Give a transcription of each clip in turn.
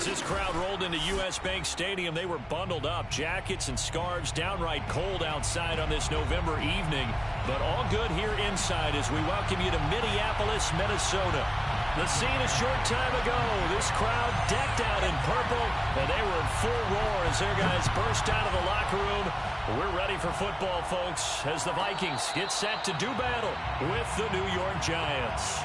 As this crowd rolled into U.S. Bank Stadium, they were bundled up, jackets and scarves, downright cold outside on this November evening, but all good here inside as we welcome you to Minneapolis, Minnesota. The scene a short time ago, this crowd decked out in purple, and they were in full roar as their guys burst out of the locker room. We're ready for football, folks, as the Vikings get set to do battle with the New York Giants.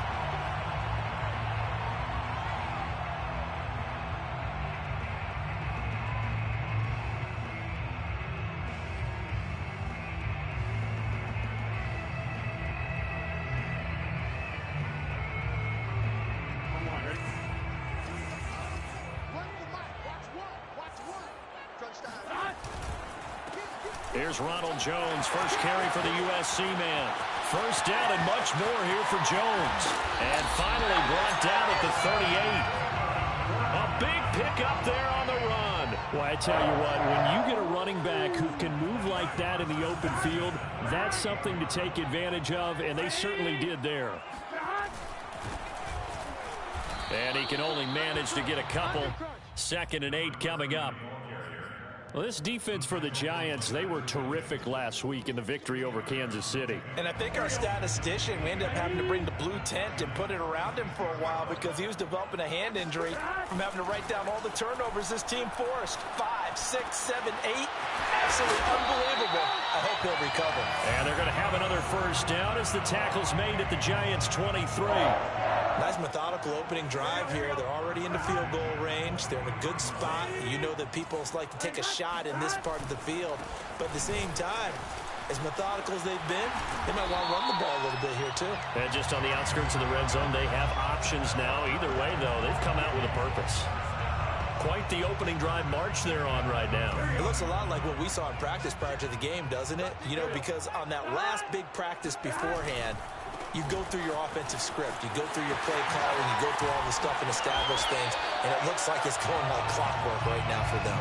Here's Ronald Jones, first carry for the USC man. First down and much more here for Jones. And finally brought down at the 38. A big pickup there on the run. Well, I tell you what, when you get a running back who can move like that in the open field, that's something to take advantage of, and they certainly did there. And he can only manage to get a couple. 2nd and 8 coming up. Well, this defense for the Giants, they were terrific last week in the victory over Kansas City. And I think our statistician, we ended up having to bring the blue tent and put it around him for a while because he was developing a hand injury from having to write down all the turnovers this team forced. 5, 6, 7, 8. Absolutely unbelievable. I hope he'll recover. And they're going to have another first down as the tackle's made at the Giants' 23. Nice methodical opening drive here. They're already in the field goal range. They're in a good spot. You know that people like to take a shot in this part of the field. But at the same time, as methodical as they've been, they might want to run the ball a little bit here too. And just on the outskirts of the red zone, they have options now. Either way, though, they've come out with a purpose. Quite the opening drive march they're on right now. It looks a lot like what we saw in practice prior to the game, doesn't it? You know, because on that last big practice beforehand, you go through your offensive script, you go through your play calling, you go through all the stuff and establish things, and it looks like it's going like clockwork right now for them.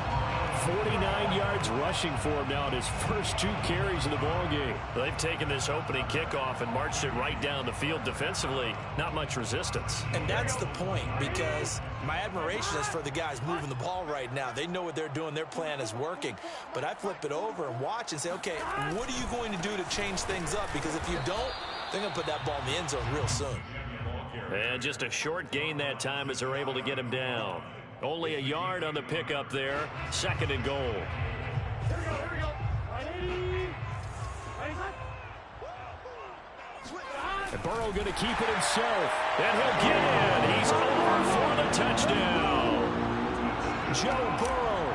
49 yards rushing for him now in his first 2 carries of the ballgame. They've taken this opening kickoff and marched it right down the field defensively. Not much resistance. And that's the point, because my admiration is for the guys moving the ball right now. They know what they're doing. Their plan is working. But I flip it over and watch and say, okay, what are you going to do to change things up? Because if you don't, they're going to put that ball in the end zone real soon. And just a short gain that time as they're able to get him down. Only a yard on the pickup there. 2nd and goal. And Burrow going to keep it himself. And he'll get in. He's over for the touchdown. Joe Burrow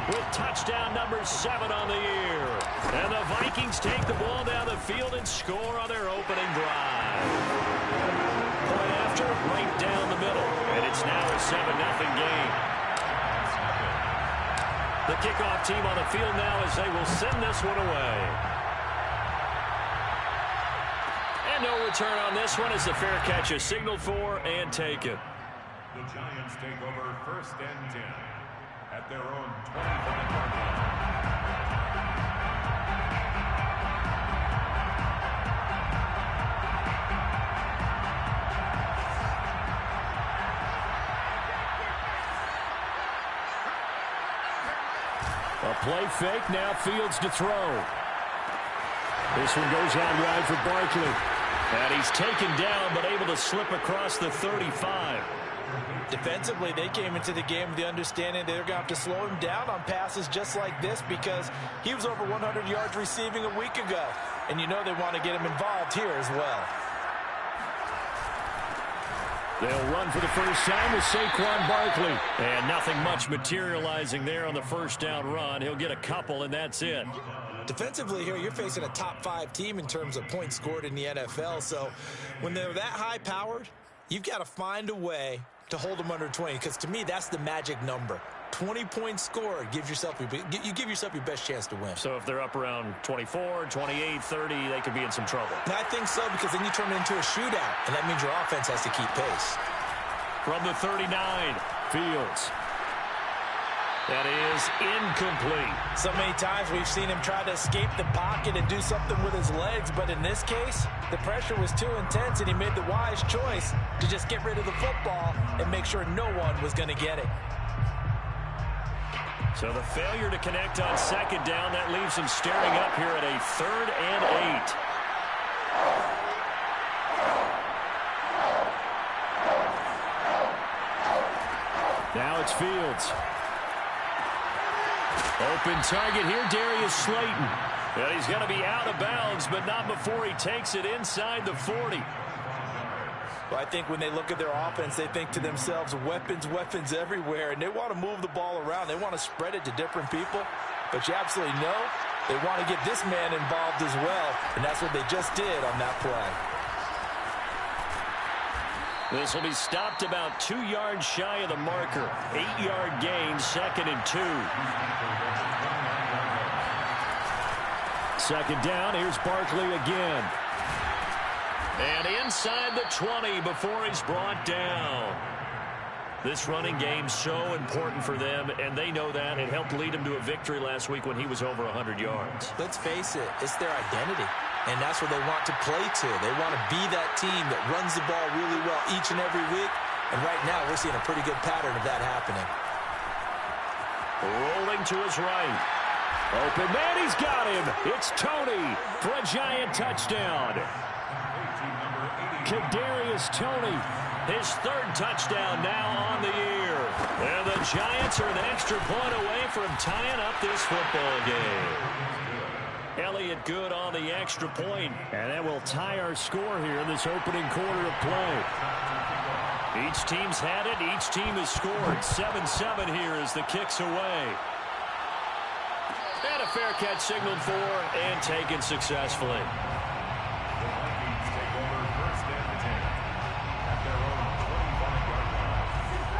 with touchdown number 7 on the year. And the Vikings take the ball down the field and score on their opening drive. Point after, right down the middle. And it's now a 7-0 game. The kickoff team on the field now as they will send this one away. And no return on this one as the fair catch is signaled for and taken. The Giants take over 1st and 10 at their own 25-yard line. A play fake, now Fields to throw. This one goes out wide for Barkley. And he's taken down but able to slip across the 35. Defensively, they came into the game with the understanding they're going to have to slow him down on passes just like this because he was over 100 yards receiving a week ago. And you know they want to get him involved here as well. They'll run for the first time with Saquon Barkley. And nothing much materializing there on the first down run. He'll get a couple, and that's it. Defensively here, you're facing a top 5 team in terms of points scored in the NFL. So when they're that high-powered, you've got to find a way to hold them under 20, because to me, that's the magic number. 20 points scored gives yourself you give yourself your best chance to win. So if they're up around 24, 28, 30, they could be in some trouble. And I think so, because then you turn it into a shootout, and that means your offense has to keep pace. From the 39, Fields. That is incomplete. So many times we've seen him try to escape the pocket and do something with his legs, but in this case, the pressure was too intense, and he made the wise choice to just get rid of the football and make sure no one was going to get it. So the failure to connect on second down, that leaves them staring up here at a 3rd and 8. Now it's Fields. Open target here, Darius Slayton. And he's going to be out of bounds, but not before he takes it inside the 40. Well, I think when they look at their offense, they think to themselves, weapons, weapons everywhere, and they want to move the ball around. They want to spread it to different people, but you absolutely know they want to get this man involved as well, and that's what they just did on that play. This will be stopped about 2 yards shy of the marker. 8-yard gain, 2nd and 2. Second down, here's Barkley again. And inside the 20 before he's brought down. This running game's so important for them, and they know that. It helped lead them to a victory last week when he was over 100 yards. Let's face it, it's their identity, and that's what they want to play to. They want to be that team that runs the ball really well each and every week, and right now we're seeing a pretty good pattern of that happening. Rolling to his right. Open man, he's got him. It's Tony for a Giant touchdown. Kadarius Toney, his 3rd touchdown now on the year. And the Giants are an extra point away from tying up this football game. Elliott good on the extra point, and that will tie our score here in this opening quarter of play. Each team's had it. Each team has scored. 7-7 here as the kick's away. And a fair catch signaled for and taken successfully.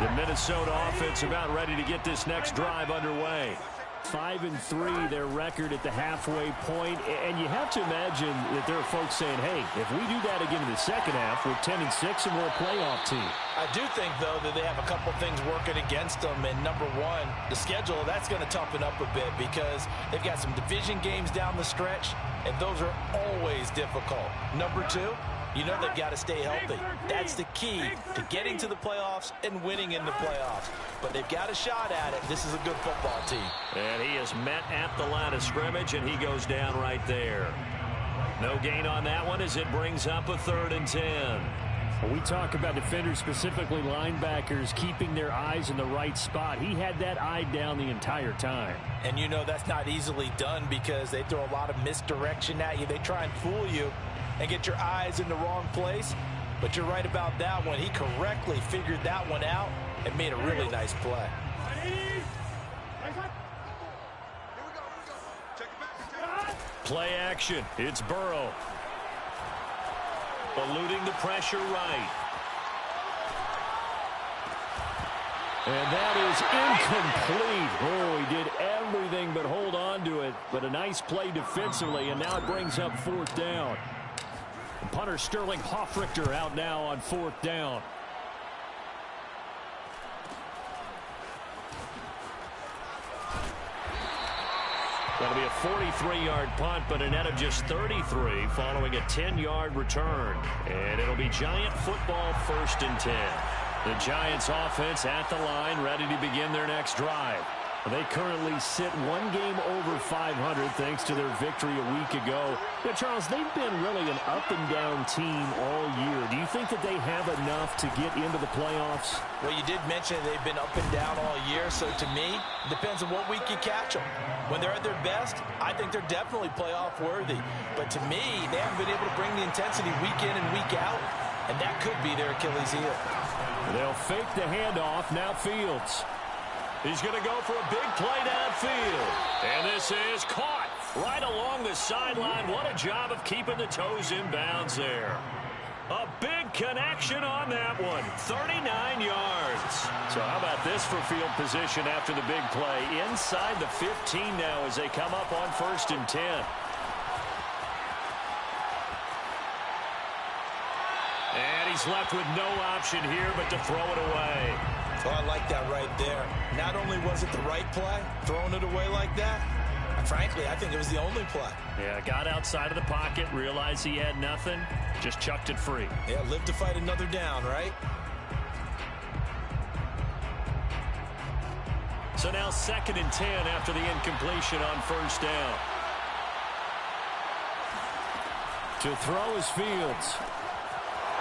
The Minnesota offense about ready to get this next drive underway. 5-3 their record at the halfway point, and you have to imagine that there are folks saying, hey, if we do that again in the second half, we're 10-6 and we're a playoff team. I do think, though, that they have a couple things working against them, and number one, the schedule, that's going to toughen up a bit because they've got some division games down the stretch, and those are always difficult. Number two, you know they've got to stay healthy. That's the key to getting to the playoffs and winning in the playoffs. But they've got a shot at it. This is a good football team. And he is met at the line of scrimmage, and he goes down right there. No gain on that one as it brings up a 3rd and 10. When we talk about defenders, specifically linebackers, keeping their eyes in the right spot, he had that eye down the entire time. And you know that's not easily done because they throw a lot of misdirection at you. They try and fool you and get your eyes in the wrong place. But you're right about that one. He correctly figured that one out and made a really nice play. Play action. It's Burrow. Eluding the pressure right. And that is incomplete. Oh, he did everything but hold on to it. But a nice play defensively, and now it brings up 4th down. Punter Sterling Hoffrichter out now on 4th down. That'll be a 43-yard punt, but a net of just 33 following a 10-yard return. And it'll be Giant football 1st and 10. The Giants offense at the line, ready to begin their next drive. They currently sit 1 game over 500 thanks to their victory a week ago. Now, Charles, they've been really an up-and-down team all year. Do you think that they have enough to get into the playoffs? Well, you did mention they've been up and down all year, so to me, it depends on what week you catch them. When they're at their best, I think they're definitely playoff worthy. But to me, they haven't been able to bring the intensity week in and week out, and that could be their Achilles heel. They'll fake the handoff. Now Fields. He's going to go for a big play downfield. And this is caught right along the sideline. What a job of keeping the toes in bounds there. A big connection on that one. 39 yards. So how about this for field position after the big play? Inside the 15 now as they come up on 1st and 10. And he's left with no option here but to throw it away. Oh, I like that right there. Not only was it the right play, throwing it away like that, frankly, I think it was the only play. Yeah, got outside of the pocket, realized he had nothing, just chucked it free. Yeah, live to fight another down, right? So now 2nd and 10 after the incompletion on first down. To throw is Fields.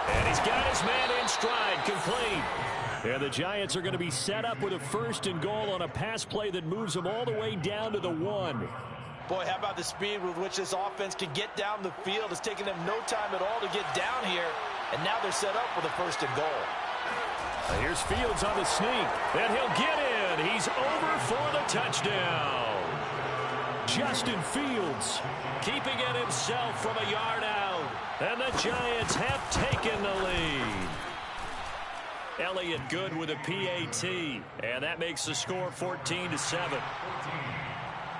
And he's got his man in stride, complete. And the Giants are going to be set up with a 1st and goal on a pass play that moves them all the way down to the 1. Boy, how about the speed with which this offense can get down the field? It's taken them no time at all to get down here. And now they're set up with a 1st and goal. Here's Fields on the sneak. And he'll get in. He's over for the touchdown. Justin Fields keeping it himself from a yard out. And the Giants have taken the lead. Elliott good with a PAT. And that makes the score 14-7. 14,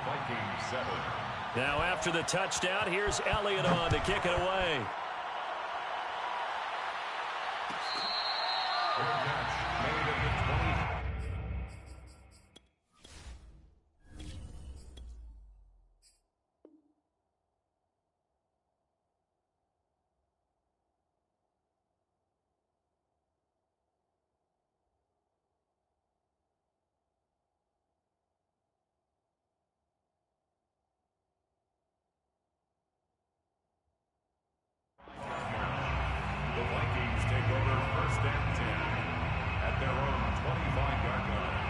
Vikings 7. Now after the touchdown, here's Elliott on to kick it away. Made at the 20. The Vikings take over 1st and 10 at their own 25-yard line.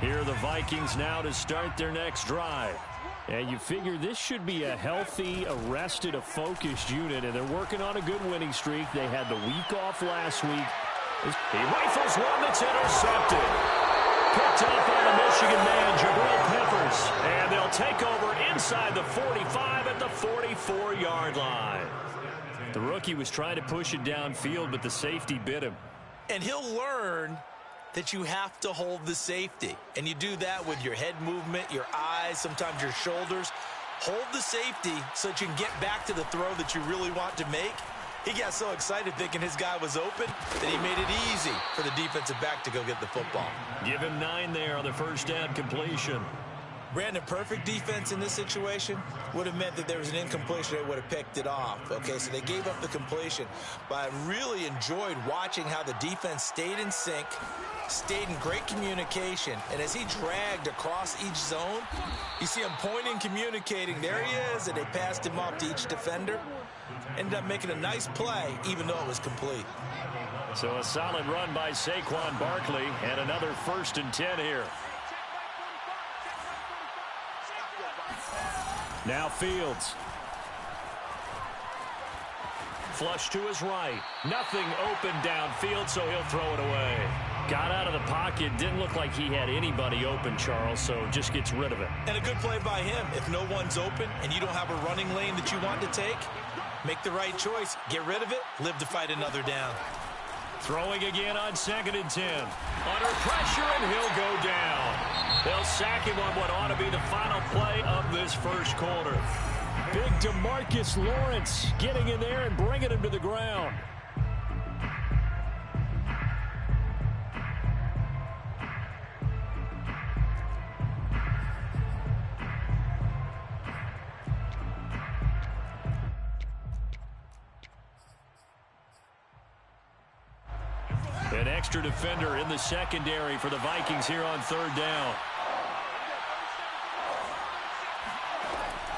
Here are the Vikings now to start their next drive. And you figure this should be a healthy, arrested, a focused unit, and they're working on a good winning streak. They had the week off last week. He rifles one that's intercepted. Picked up by the Michigan man, Jabril Peppers. And they'll take over inside the 45 at the 44-yard line. The rookie was trying to push it downfield, but the safety bit him. And he'll learn that you have to hold the safety. And you do that with your head movement, your eyes, sometimes your shoulders. Hold the safety so that you can get back to the throw that you really want to make. He got so excited thinking his guy was open that he made it easy for the defensive back to go get the football. Give him 9 there on the first down completion. Brandon, perfect defense in this situation would have meant that there was an incompletion. They would have picked it off. Okay, so they gave up the completion. But I really enjoyed watching how the defense stayed in sync, stayed in great communication. And as he dragged across each zone, you see him pointing, communicating. There he is, and they passed him off to each defender. Ended up making a nice play, even though it was complete. So a solid run by Saquon Barkley, and another 1st and 10 here. Now Fields. Flush to his right. Nothing open downfield, so he'll throw it away. Got out of the pocket. Didn't look like he had anybody open, Charles, so just gets rid of it. And a good play by him. If no one's open and you don't have a running lane that you want to take, make the right choice. Get rid of it. Live to fight another down. Throwing again on 2nd and 10. Under pressure, and he'll go down. They'll sack him on what ought to be the final play of this first quarter. Big DeMarcus Lawrence getting in there and bringing him to the ground. An extra defender in the secondary for the Vikings here on 3rd down.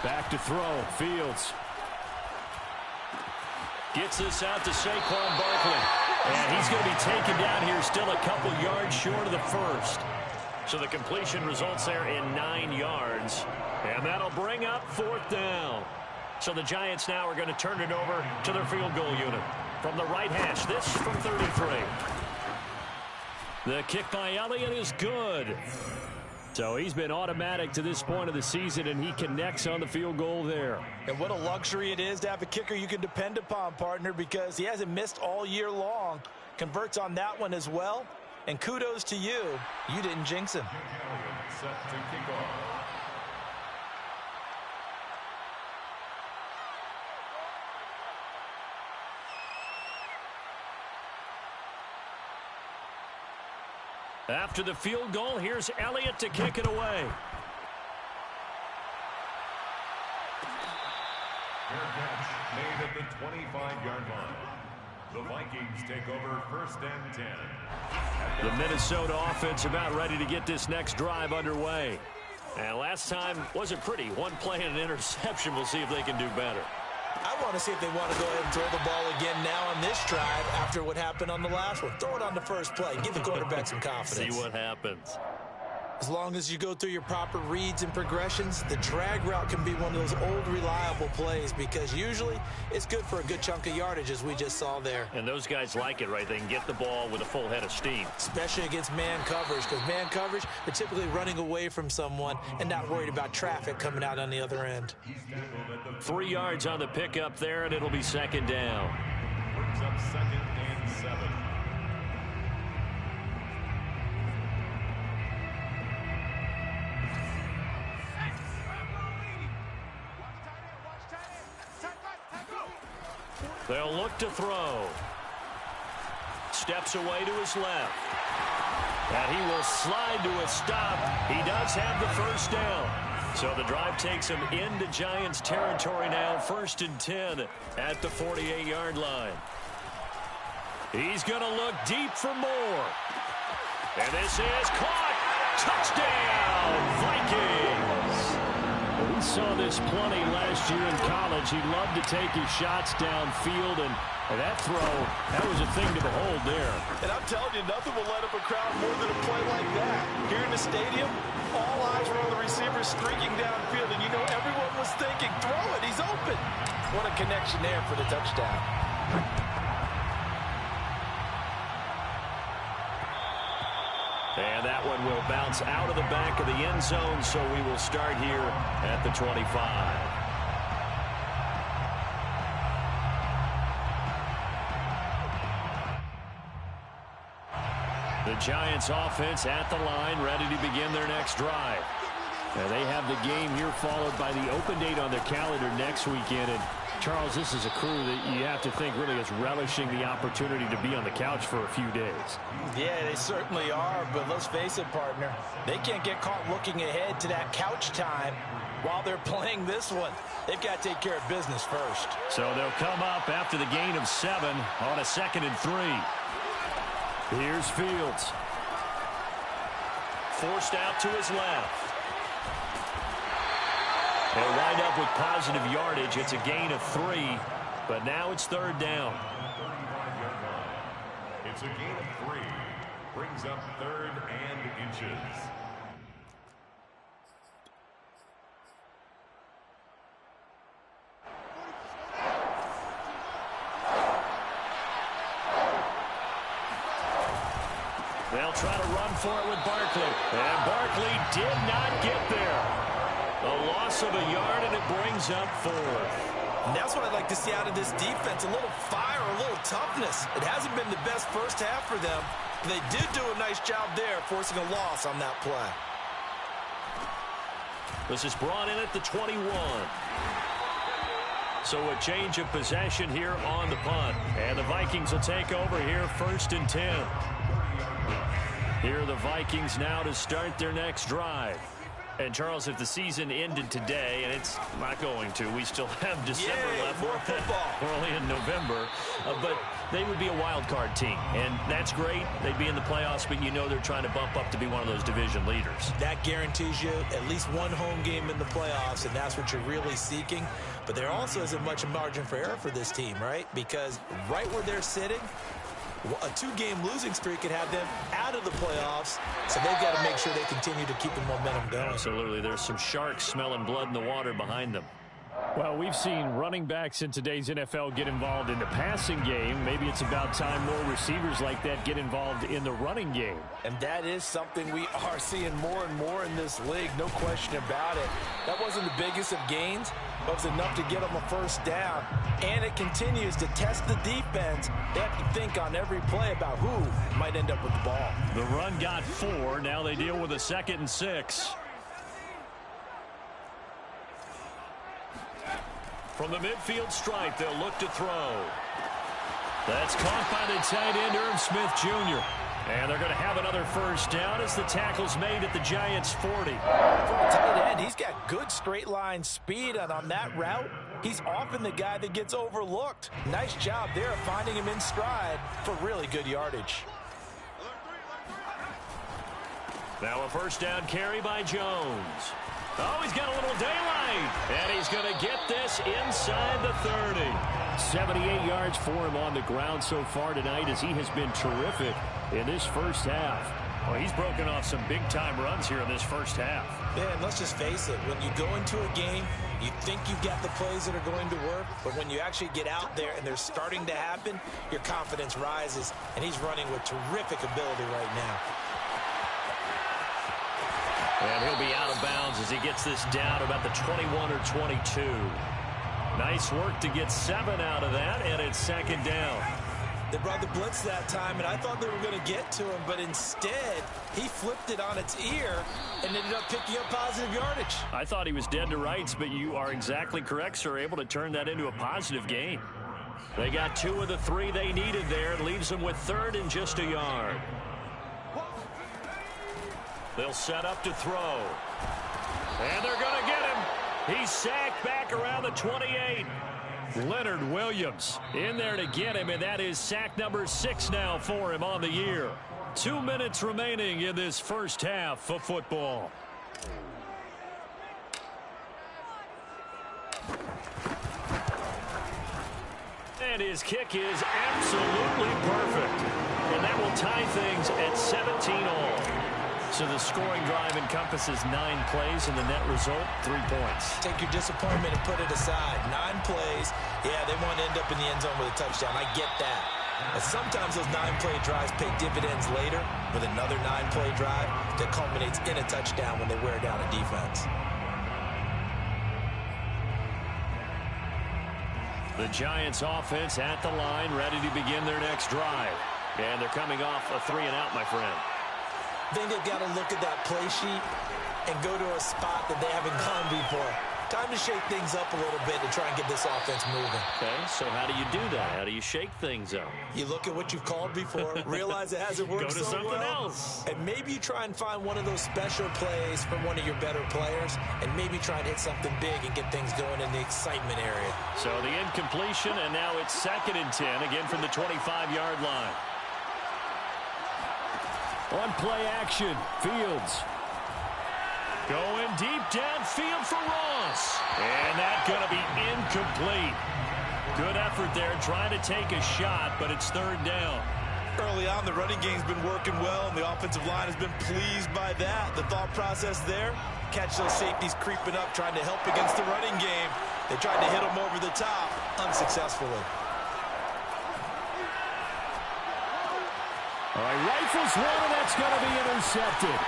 Back to throw. Fields. Gets this out to Saquon Barkley. And he's going to be taken down here still a couple yards short of the 1st. So the completion results there in 9 yards. And that'll bring up 4th down. So the Giants now are going to turn it over to their field goal unit. From the right hash, this from 33. The kick by Elliott is good. So he's been automatic to this point of the season, and he connects on the field goal there. And what a luxury it is to have a kicker you can depend upon, partner, because he hasn't missed all year long. Converts on that one as well. And kudos to you. You didn't jinx him. Set to kick off. After the field goal, here's Elliott to kick it away. Fair catch made at the 25-yard line. The Vikings Vikings take over 1st and 10. The Minnesota offense about ready to get this next drive underway. And last time wasn't pretty. One play and an interception. We'll see if they can do better. I want to see if they want to go ahead and throw the ball again now on this drive after what happened on the last one. Throw it on the first play. Give the quarterback some confidence. See what happens. As long as you go through your proper reads and progressions, the drag route can be one of those old reliable plays because usually it's good for a good chunk of yardage as we just saw there. And those guys like it, right? They can get the ball with a full head of steam. Especially against man coverage because man coverage, they're typically running away from someone and not worried about traffic coming out on the other end. 3 yards on the pickup there, and it'll be 2nd down. Brings up 2nd and 7. They'll look to throw. Steps away to his left. And he will slide to a stop. He does have the 1st down. So the drive takes him into Giants territory now. 1st and 10 at the 48-yard line. He's going to look deep for more. And this is caught. Touchdown, Vikings. We saw this plenty last year in college. He loved to take his shots downfield, and that throw, that was a thing to behold there. And I'm telling you, nothing will light up a crowd more than a play like that. Here in the stadium, all eyes were on the receiver streaking downfield, and you know everyone was thinking, throw it, he's open. What a connection there for the touchdown. And that one will bounce out of the back of the end zone, so we will start here at the 25. The Giants offense at the line, ready to begin their next drive. Now they have the game here followed by the open date on their calendar next weekend. And Charles, this is a crew that you have to think really is relishing the opportunity to be on the couch for a few days. Yeah, they certainly are, but let's face it, partner. They can't get caught looking ahead to that couch time while they're playing this one. They've got to take care of business first. So they'll come up after the gain of 7 on a 2nd and 3. Here's Fields. Forced out to his left. They'll wind up with positive yardage. It's a gain of 3, but now it's 3rd down. It's a gain of 3. Brings up 3rd and inches. They'll try to run for it with Barkley. And Barkley did not get there. A loss of a yard, and it brings up 4th. And that's what I'd like to see out of this defense, a little fire, a little toughness. It hasn't been the best first half for them. But they did do a nice job there, forcing a loss on that play. This is brought in at the 21. So a change of possession here on the punt. And the Vikings will take over here 1st and 10. Here are the Vikings now to start their next drive. And, Charles, if the season ended today, and it's not going to, we still have December left. More football. We're only in November. But they would be a wild card team. And that's great. They'd be in the playoffs, but you know they're trying to bump up to be one of those division leaders. That guarantees you at least one home game in the playoffs, and that's what you're really seeking. But there also isn't much margin for error for this team, right? Because right where they're sitting, a 2-game losing streak could have them out of the playoffs, so they've got to make sure they continue to keep the momentum going. Absolutely. There's some sharks smelling blood in the water behind them. Well, we've seen running backs in today's NFL get involved in the passing game. Maybe it's about time more receivers like that get involved in the running game. And that is something we are seeing more and more in this league, no question about it. That wasn't the biggest of gains, but it was enough to get them a 1st down. And it continues to test the defense. They have to think on every play about who might end up with the ball. The run got 4. Now they deal with a 2nd and 6. From the midfield stripe, they'll look to throw. That's caught by the tight end, Irv Smith Jr. And they're going to have another first down as the tackle's made at the Giants' 40. From a tight end, he's got good straight line speed, and on that route, he's often the guy that gets overlooked. Nice job there of finding him in stride for really good yardage. Now a first down carry by Jones. Oh, he's got a little daylight. And he's going to get this inside the 30. 78 yards for him on the ground so far tonight as he has been terrific in this first half. Well, he's broken off some big-time runs here in this first half. Yeah, and let's just face it. When you go into a game, you think you've got the plays that are going to work, but when you actually get out there and they're starting to happen, your confidence rises, and he's running with terrific ability right now. And he'll be out of bounds as he gets this down about the 21 or 22. Nice work to get 7 out of that, and it's second down. They brought the blitz that time, and I thought they were going to get to him, but instead, he flipped it on its ear and ended up picking up positive yardage. I thought he was dead to rights, but you are exactly correct, sir, able to turn that into a positive gain. They got 2 of the 3 they needed there. It leaves them with 3rd and just a yard. They'll set up to throw. And they're going to get him. He's sacked back around the 28. Leonard Williams in there to get him, and that is sack number 6 now for him on the year. 2 minutes remaining in this first half of football. And his kick is absolutely perfect. And that will tie things at 17 all. So the scoring drive encompasses 9 plays, and the net result, 3 points. Take your disappointment and put it aside. 9 plays. Yeah, they want to end up in the end zone with a touchdown. I get that. But sometimes those 9-play drives pay dividends later with another 9-play drive that culminates in a touchdown when they wear down a defense. The Giants offense at the line, ready to begin their next drive. And they're coming off a 3-and-out, my friend. I think they've got to look at that play sheet and go to a spot that they haven't gone before. Time to shake things up a little bit to try and get this offense moving. Okay, so how do you do that? How do you shake things up? You look at what you've called before, realize it hasn't worked so well. Go to something else. And maybe you try and find one of those special plays from one of your better players, and maybe try and hit something big and get things going in the excitement area. So the incompletion, and now it's 2nd and 10, again from the 25-yard line. On play action, Fields. Going deep downfield for Ross. And that's going to be incomplete. Good effort there trying to take a shot, but it's 3rd down. Early on, the running game's been working well, and the offensive line has been pleased by that. The thought process there, catch those safeties creeping up, trying to help against the running game. They tried to hit them over the top, unsuccessfully. All right, rifles one, and that's going to be intercepted.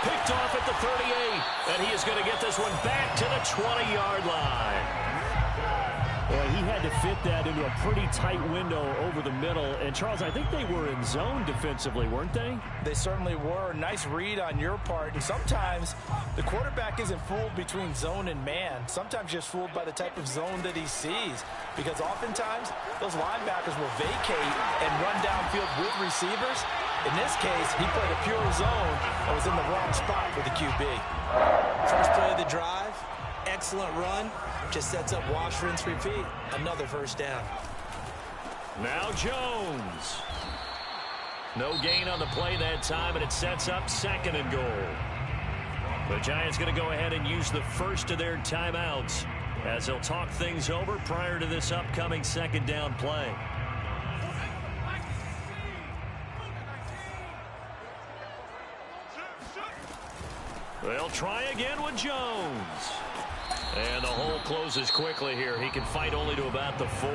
Picked off at the 38, and he is going to get this one back to the 20-yard line. Well, he had to fit that into a pretty tight window over the middle. And, Charles, I think they were in zone defensively, weren't they? They certainly were. Nice read on your part. And sometimes the quarterback isn't fooled between zone and man. Sometimes just fooled by the type of zone that he sees. Because oftentimes, those linebackers will vacate and run downfield with receivers. In this case, he played a pure zone and was in the wrong spot with the QB. First play of the drive, excellent run. Just sets up wash, rinse, repeat. Another first down. Now Jones. No gain on the play that time, and it sets up 2nd and goal. The Giants going to go ahead and use the first of their timeouts as they'll talk things over prior to this upcoming 2nd down play. They'll try again with Jones. And the hole closes quickly here. He can fight only to about the 4.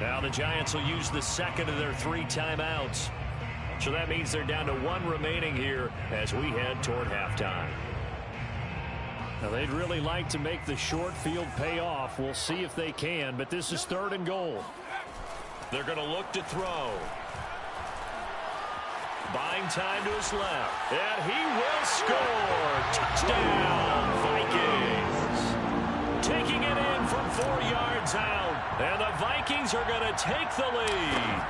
Now the Giants will use the 2nd of their 3 timeouts. So that means they're down to 1 remaining here as we head toward halftime. Now they'd really like to make the short field pay off. We'll see if they can, but this is 3rd and goal. They're going to look to throw. Buying time to his left. And he will score. Touchdown, Vikings. Taking it in from 4 yards out. And the Vikings are going to take the lead.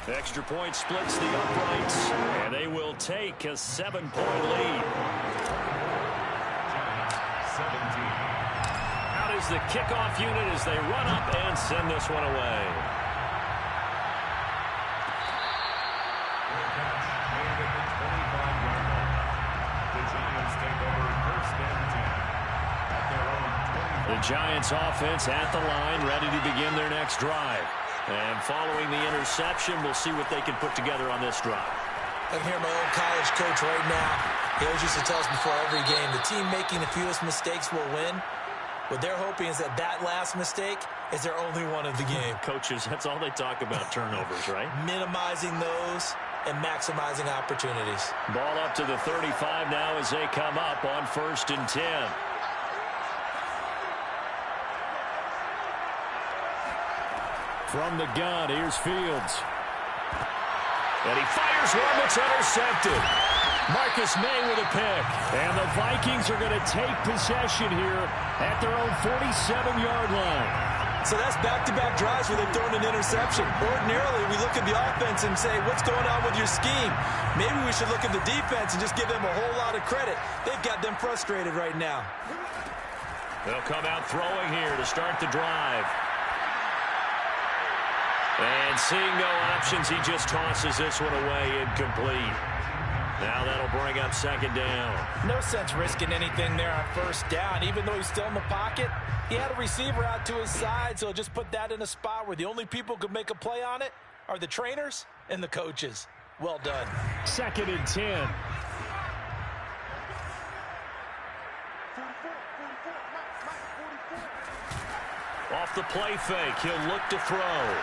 Extra point splits the uprights, and they will take a 7-point lead. 17. Out is the kickoff unit as they run up and send this one away. The Giants offense at the line, ready to begin their next drive. And following the interception, we'll see what they can put together on this drive. I can hear my old college coach right now. He always used to tell us before every game, the team making the fewest mistakes will win. What they're hoping is that last mistake is their only one of the game. Coaches, that's all they talk about, turnovers, right? Minimizing those and maximizing opportunities. Ball up to the 35 now as they come up on 1st and 10. From the gun, here's Fields. And he fires one that's intercepted. Marcus May with a pick. And the Vikings are going to take possession here at their own 47-yard line. So that's back-to-back drives where they've thrown an interception. Ordinarily, we look at the offense and say, what's going on with your scheme? Maybe we should look at the defense and just give them a whole lot of credit. They've got them frustrated right now. They'll come out throwing here to start the drive. And seeing no options, he just tosses this one away, incomplete. Now that'll bring up 2nd down. No sense risking anything there on 1st down. Even though he's still in the pocket, he had a receiver out to his side, so just put that in a spot where the only people who could make a play on it are the trainers and the coaches. Well done. 2nd and 10. Off the play fake, he'll look to throw.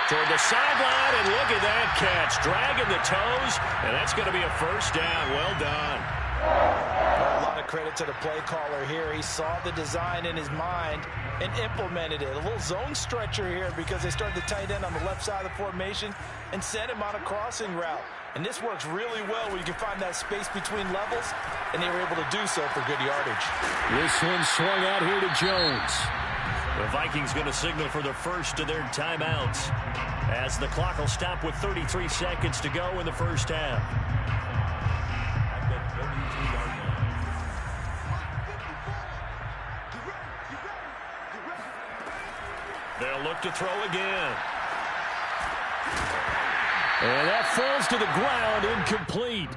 Toward the sideline, and look at that catch. Dragging the toes, and that's going to be a 1st down. Well done. A lot of credit to the play caller here. He saw the design in his mind and implemented it. A little zone stretcher here because they started the tight end on the left side of the formation and sent him on a crossing route. And this works really well where you can find that space between levels, and they were able to do so for good yardage. This one swung out here to Jones. The Vikings going to signal for the first of their timeouts as the clock will stop with 33 seconds to go in the 1st half. At the 32-yard line. They'll look to throw again. And that falls to the ground, incomplete.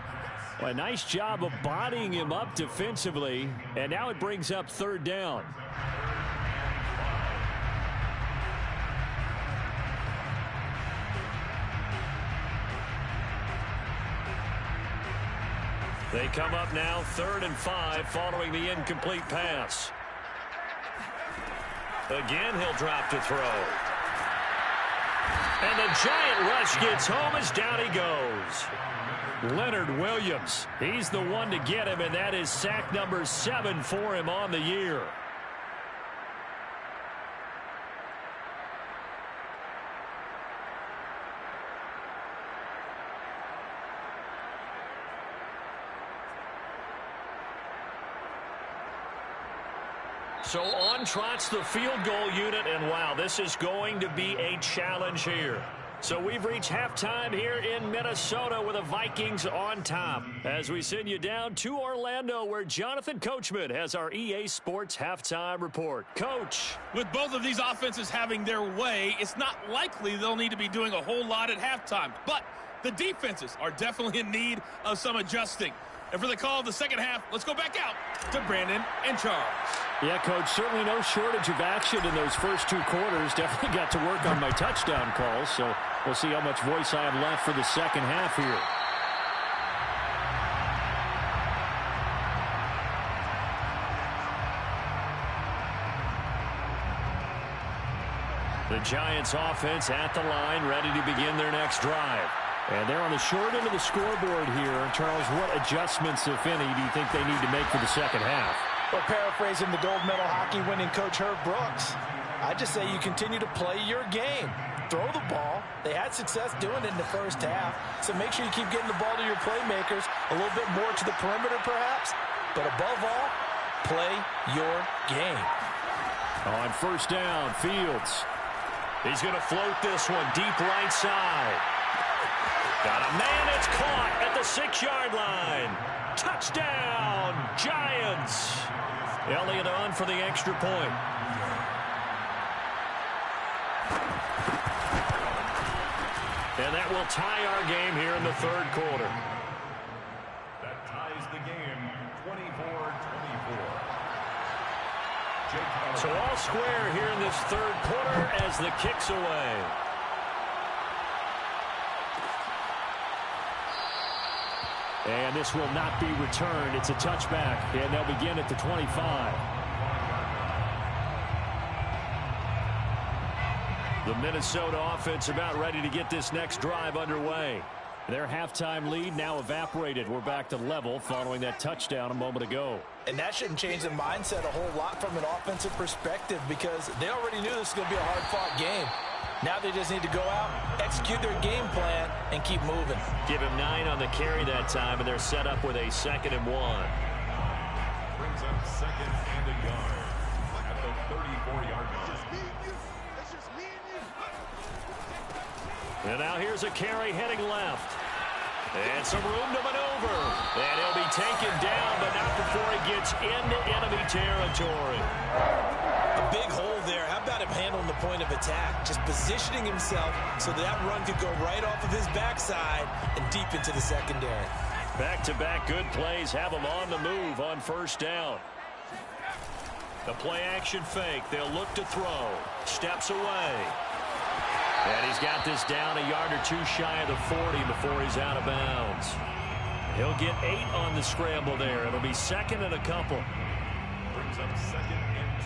Well, a nice job of bodying him up defensively, and now it brings up 3rd down. They come up now 3rd and 5 following the incomplete pass. Again, he'll drop to throw. And the giant rush gets home as down he goes. Leonard Williams, he's the one to get him, and that is sack number 7 for him on the year. So on trots the field goal unit, and wow, this is going to be a challenge here. So we've reached halftime here in Minnesota with the Vikings on top as we send you down to Orlando where Jonathan Coachman has our EA Sports halftime report. Coach. With both of these offenses having their way, it's not likely they'll need to be doing a whole lot at halftime. But the defenses are definitely in need of some adjusting. And for the call of the 2nd half, let's go back out to Brandon and Charles. Yeah, Coach, certainly no shortage of action in those first 2 quarters. Definitely got to work on my touchdown calls, so we'll see how much voice I have left for the 2nd half here. The Giants offense at the line, ready to begin their next drive. And they're on the short end of the scoreboard here. Charles, what adjustments, if any, do you think they need to make for the 2nd half? Well, paraphrasing the gold medal hockey winning coach Herb Brooks, I just say you continue to play your game. Throw the ball. They had success doing it in the 1st half, so make sure you keep getting the ball to your playmakers, a little bit more to the perimeter perhaps, but above all, play your game. On 1st down, Fields. He's going to float this one deep right side. Got a man that's caught at the 6-yard line. Touchdown, Giants. Elliott on for the extra point. And that will tie our game here in the third quarter. That ties the game 24-24. So all square here in this third quarter as the kick's away. And this will not be returned. It's a touchback, and they'll begin at the 25. The Minnesota offense about ready to get this next drive underway. Their halftime lead now evaporated. We're back to level following that touchdown a moment ago. And that shouldn't change the mindset a whole lot from an offensive perspective because they already knew this was going to be a hard-fought game. Now they just need to go out, execute their game plan, and keep moving. Give him 9 on the carry that time, and they're set up with a 2nd and 1. Brings up 2nd and a yard at the 34-yard line. And now here's a carry heading left. And some room to maneuver. And he'll be taken down, but not before he gets into enemy territory. A big hole there. How about him handling the point of attack? Just positioning himself so that run could go right off of his backside and deep into the secondary. Back-to-back good plays have him on the move on first down. The play-action fake. They'll look to throw. Steps away. And he's got this down a yard or 2 shy of the 40 before he's out of bounds. He'll get 8 on the scramble there. It'll be 2nd and a couple. Brings up 2nd and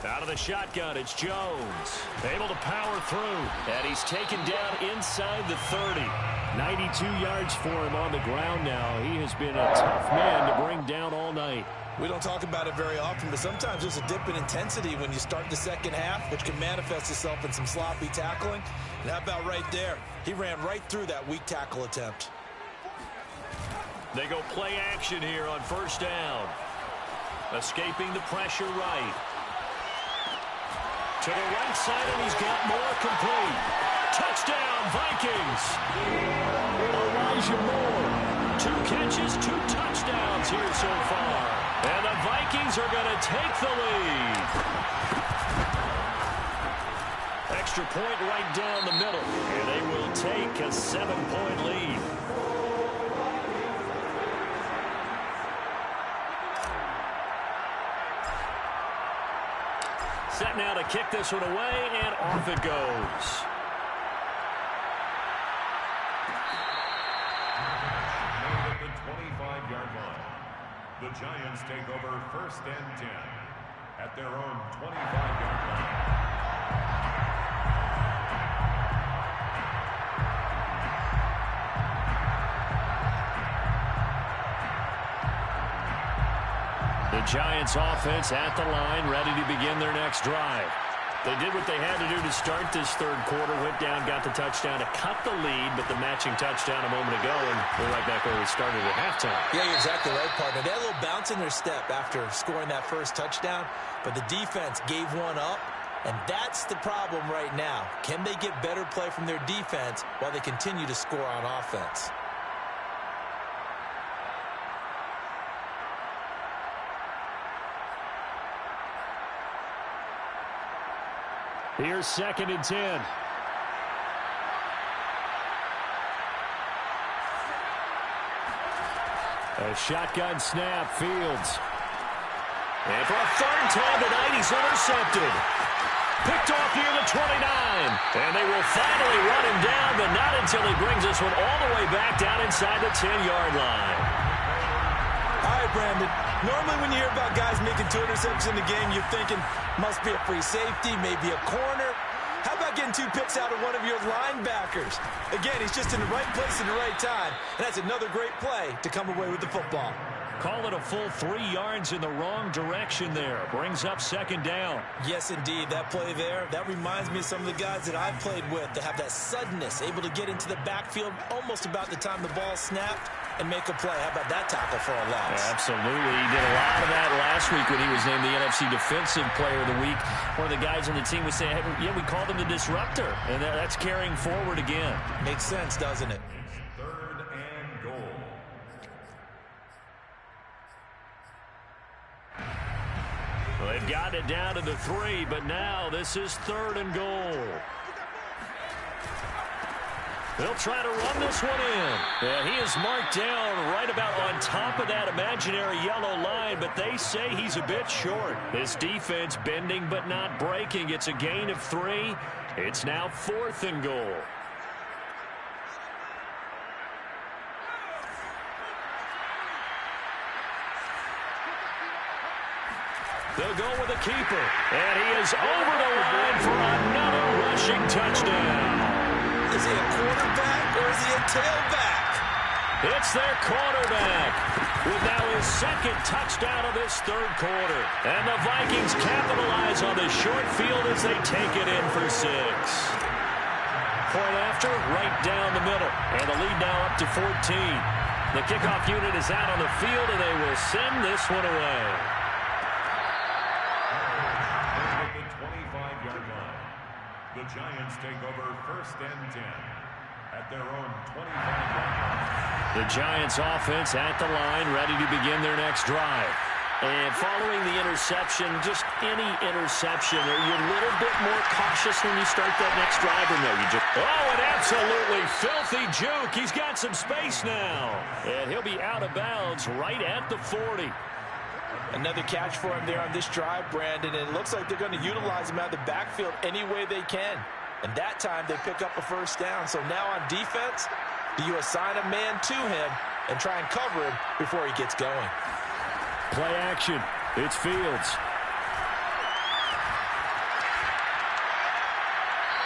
2. Out of the shotgun, it's Jones. Able to power through. And he's taken down inside the 30. 92 yards for him on the ground now. He has been a tough man to bring down all night. We don't talk about it very often, but sometimes there's a dip in intensity when you start the second half, which can manifest itself in some sloppy tackling. And how about right there? He ran right through that weak tackle attempt. They go play action here on first down. Escaping the pressure right. To the right side, and he's got more complete. Touchdown, Vikings. Elijah Moore. 2 catches, 2 touchdowns here so far. And the Vikings are going to take the lead. Extra point right down the middle. And they will take a 7-point lead. Set now to kick this one away, and off it goes. At the 25-yard line, the Giants take over 1st and 10 at their own 25-yard line. The Giants offense at the line, ready to begin their next drive. They did what they had to do to start this third quarter, went down, got the touchdown to cut the lead, but the matching touchdown a moment ago, and we're right back where we started at halftime. Yeah, you're exactly right, partner. They had a little bounce in their step after scoring that first touchdown, but the defense gave one up, and that's the problem right now. Can they get better play from their defense while they continue to score on offense? Here's 2nd and 10. A shotgun snap, Fields. And for a 3rd time tonight, he's intercepted. Picked off near the 29. And they will finally run him down, but not until he brings this one all the way back down inside the 10-yard line. All right, Brandon. Normally when you hear about guys making 2 interceptions in the game, you're thinking must be a free safety, maybe a corner. How about getting 2 picks out of one of your linebackers? Again, he's just in the right place at the right time, and that's another great play to come away with the football. Call it a full 3 yards in the wrong direction there. Brings up second down. Yes, indeed. That play there, that reminds me of some of the guys that I've played with that have that suddenness, able to get into the backfield almost about the time the ball snapped and make a play. How about that tackle for a loss? Absolutely. He did a lot of that last week when he was named the NFC Defensive Player of the Week. One of the guys on the team was saying, hey, yeah, we called him the disruptor. And that's carrying forward again. Makes sense, doesn't it? Third and goal. Well, they've got it down to the 3, but now this is 3rd and goal. They'll try to run this one in. Yeah, he is marked down right about on top of that imaginary yellow line, but they say he's a bit short. This defense bending but not breaking. It's a gain of 3. It's now 4th and goal. They'll go with a keeper, and he is over the line for another rushing touchdown. Is he a quarterback or is he a tailback? It's their quarterback with now his 2nd touchdown of this 3rd quarter. And the Vikings capitalize on the short field as they take it in for 6. Point after, right down the middle. And the lead now up to 14. The kickoff unit is out on the field, and they will send this one away. At the 25-yard line, the Giants take over 1st and 10 at their own 25-yard line. The Giants offense at the line, ready to begin their next drive. And following the interception, just any interception, are you a little bit more cautious when you start that next drive, or no? You just, oh, an absolutely filthy juke. He's got some space now. And he'll be out of bounds right at the 40. Another catch for him there on this drive, Brandon, and it looks like they're going to utilize him out of the backfield any way they can. And that time they pick up a 1st down. So now on defense, do you assign a man to him and try and cover him before he gets going? Play action. It's Fields.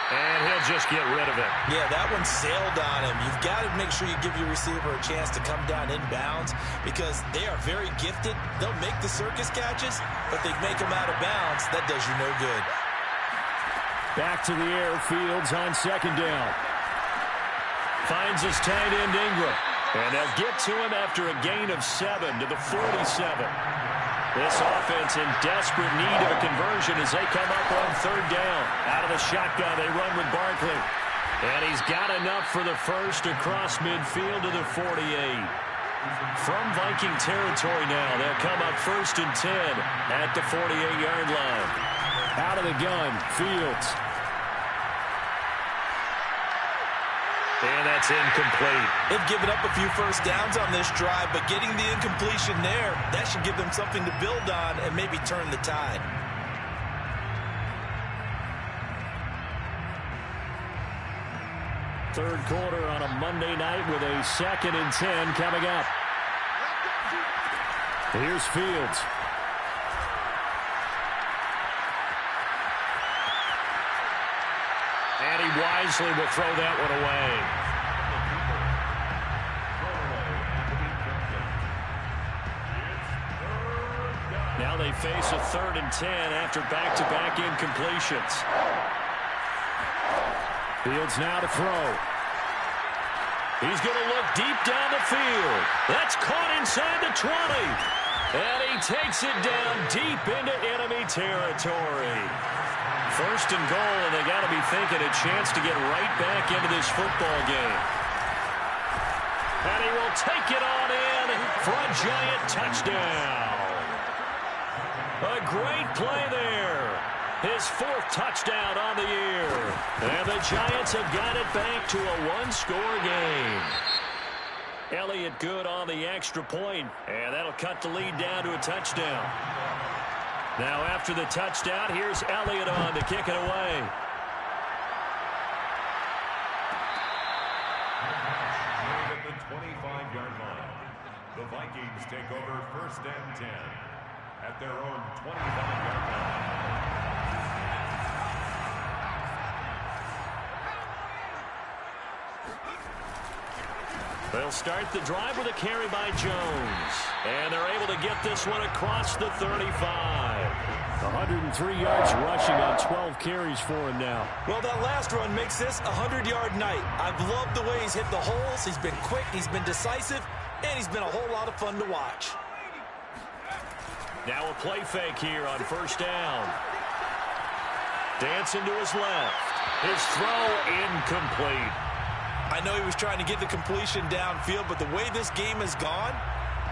And he'll just get rid of it. Yeah, that one sailed on him. You've got to make sure you give your receiver a chance to come down inbounds because they are very gifted. They'll make the circus catches, but they make them out of bounds. That does you no good. Back to the air. Fields on 2nd down. Finds his tight end Ingram. And they'll get to him after a gain of 7 to the 47. This offense in desperate need of a conversion as they come up on 3rd down. Out of the shotgun, they run with Barkley. And he's got enough for the 1st across midfield to the 48. From Viking territory now, they'll come up 1st and 10 at the 48-yard line. Out of the gun, Fields. And that's incomplete. They've given up a few 1st downs on this drive, but getting the incompletion there, that should give them something to build on and maybe turn the tide. Third quarter on a Monday night with a 2nd and 10 coming up. Here's Fields. And he wisely will throw that one away. Now they face a 3rd and 10 after back-to-back incompletions. Fields now to throw. He's going to look deep down the field. That's caught inside the 20. And he takes it down deep into enemy territory. 1st and goal, and they got to be thinking a chance to get right back into this football game. And he will take it on in for a giant touchdown. A great play there. His 4th touchdown on the year. And the Giants have got it back to a 1-score game. Elliott good on the extra point, and that'll cut the lead down to a touchdown. Now after the touchdown, here's Elliott on to kick it away. At the 25-yard line, the Vikings take over 1st and 10 at their own 25-yard line. They'll start the drive with a carry by Jones. And they're able to get this one across the 35. 103 yards rushing on 12 carries for him now. Well, that last run makes this a 100-yard night. I've loved the way he's hit the holes. He's been quick, he's been decisive, and he's been a whole lot of fun to watch. Now a play fake here on first down. Dancing to his left. His throw incomplete. I know he was trying to get the completion downfield, but the way this game has gone,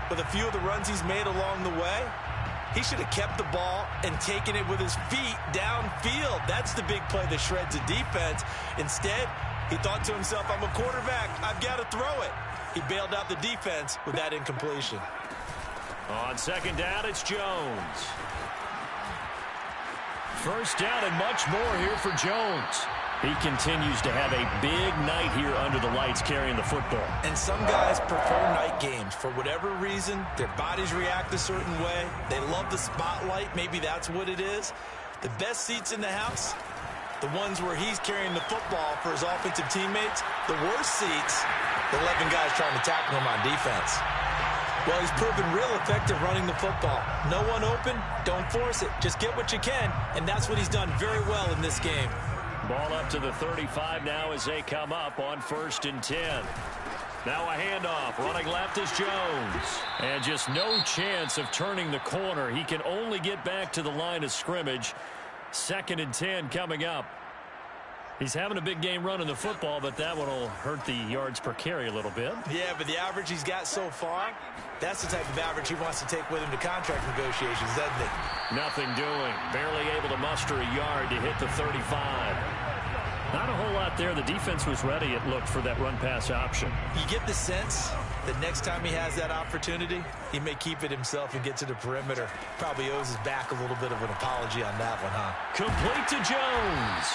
with a few of the runs he's made along the way, he should have kept the ball and taken it with his feet downfield. That's the big play that shreds the defense. Instead, he thought to himself, I'm a quarterback, I've got to throw it. He bailed out the defense with that incompletion. On second down, it's Jones. First down and much more here for Jones. He continues to have a big night here under the lights carrying the football. And some guys prefer night games. For whatever reason, their bodies react a certain way. They love the spotlight. Maybe that's what it is. The best seats in the house, the ones where he's carrying the football for his offensive teammates. The worst seats, the 11 guys trying to tackle him on defense. Well, he's proven real effective running the football. No one open, don't force it. Just get what you can, and that's what he's done very well in this game. Ball up to the 35 now as they come up on 1st and 10. Now a handoff. Running left is Jones. And just no chance of turning the corner. He can only get back to the line of scrimmage. 2nd and 10 coming up. He's having a big game running the football, but that one will hurt the yards per carry a little bit. Yeah, but the average he's got so far, that's the type of average he wants to take with him to contract negotiations, doesn't it? Nothing doing. Barely able to muster a yard to hit the 35. Not a whole lot there. The defense was ready, it looked, for that run-pass option. You get the sense that next time he has that opportunity, he may keep it himself and get to the perimeter. Probably owes his back a little bit of an apology on that one, huh? Complete to Jones.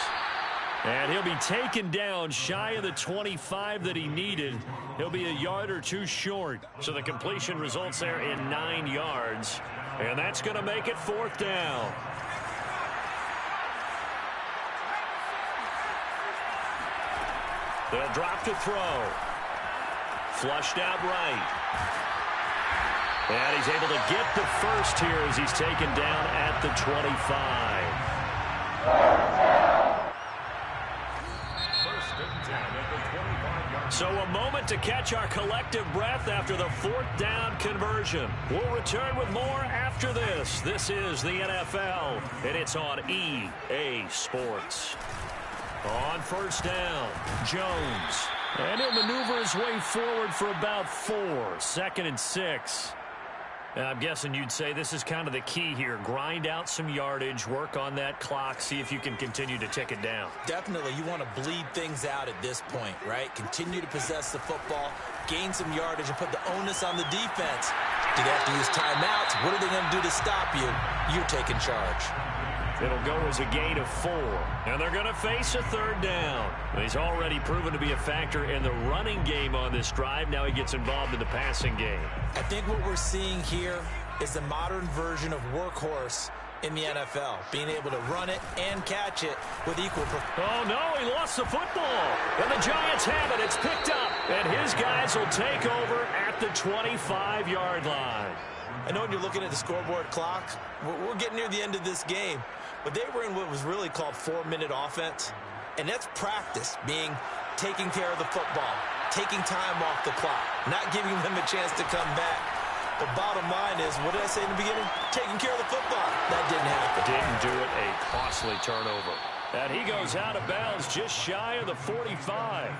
And he'll be taken down shy of the 25 that he needed. He'll be a yard or two short. So the completion results there in 9 yards. And that's going to make it 4th down. They'll drop to throw. Flushed out right. And he's able to get the first here as he's taken down at the 25. So a moment to catch our collective breath after the 4th down conversion. We'll return with more after this. This is the NFL, and it's on EA Sports. On 1st down, Jones. And he'll maneuver his way forward for about 4. 2nd and 6. I'm guessing you'd say this is kind of the key here. Grind out some yardage, work on that clock, see if you can continue to tick it down. Definitely. You want to bleed things out at this point, right? Continue to possess the football, gain some yardage, and put the onus on the defense. Do they have to use timeouts? What are they going to do to stop you? You're taking charge. It'll go as a gain of 4. And they're going to face a 3rd down. He's already proven to be a factor in the running game on this drive. Now he gets involved in the passing game. I think what we're seeing here is the modern version of workhorse in the NFL. Being able to run it and catch it with equal performance. Oh, no, he lost the football. And the Giants have it. It's picked up. And his guys will take over at the 25-yard line. I know when you're looking at the scoreboard clock, we're getting near the end of this game. But they were in what was really called 4-minute offense. And that's practice, being taking care of the football, taking time off the clock, not giving them a chance to come back. The bottom line is, what did I say in the beginning? Taking care of the football. That didn't happen. Didn't do it. A costly turnover. And he goes out of bounds just shy of the 45.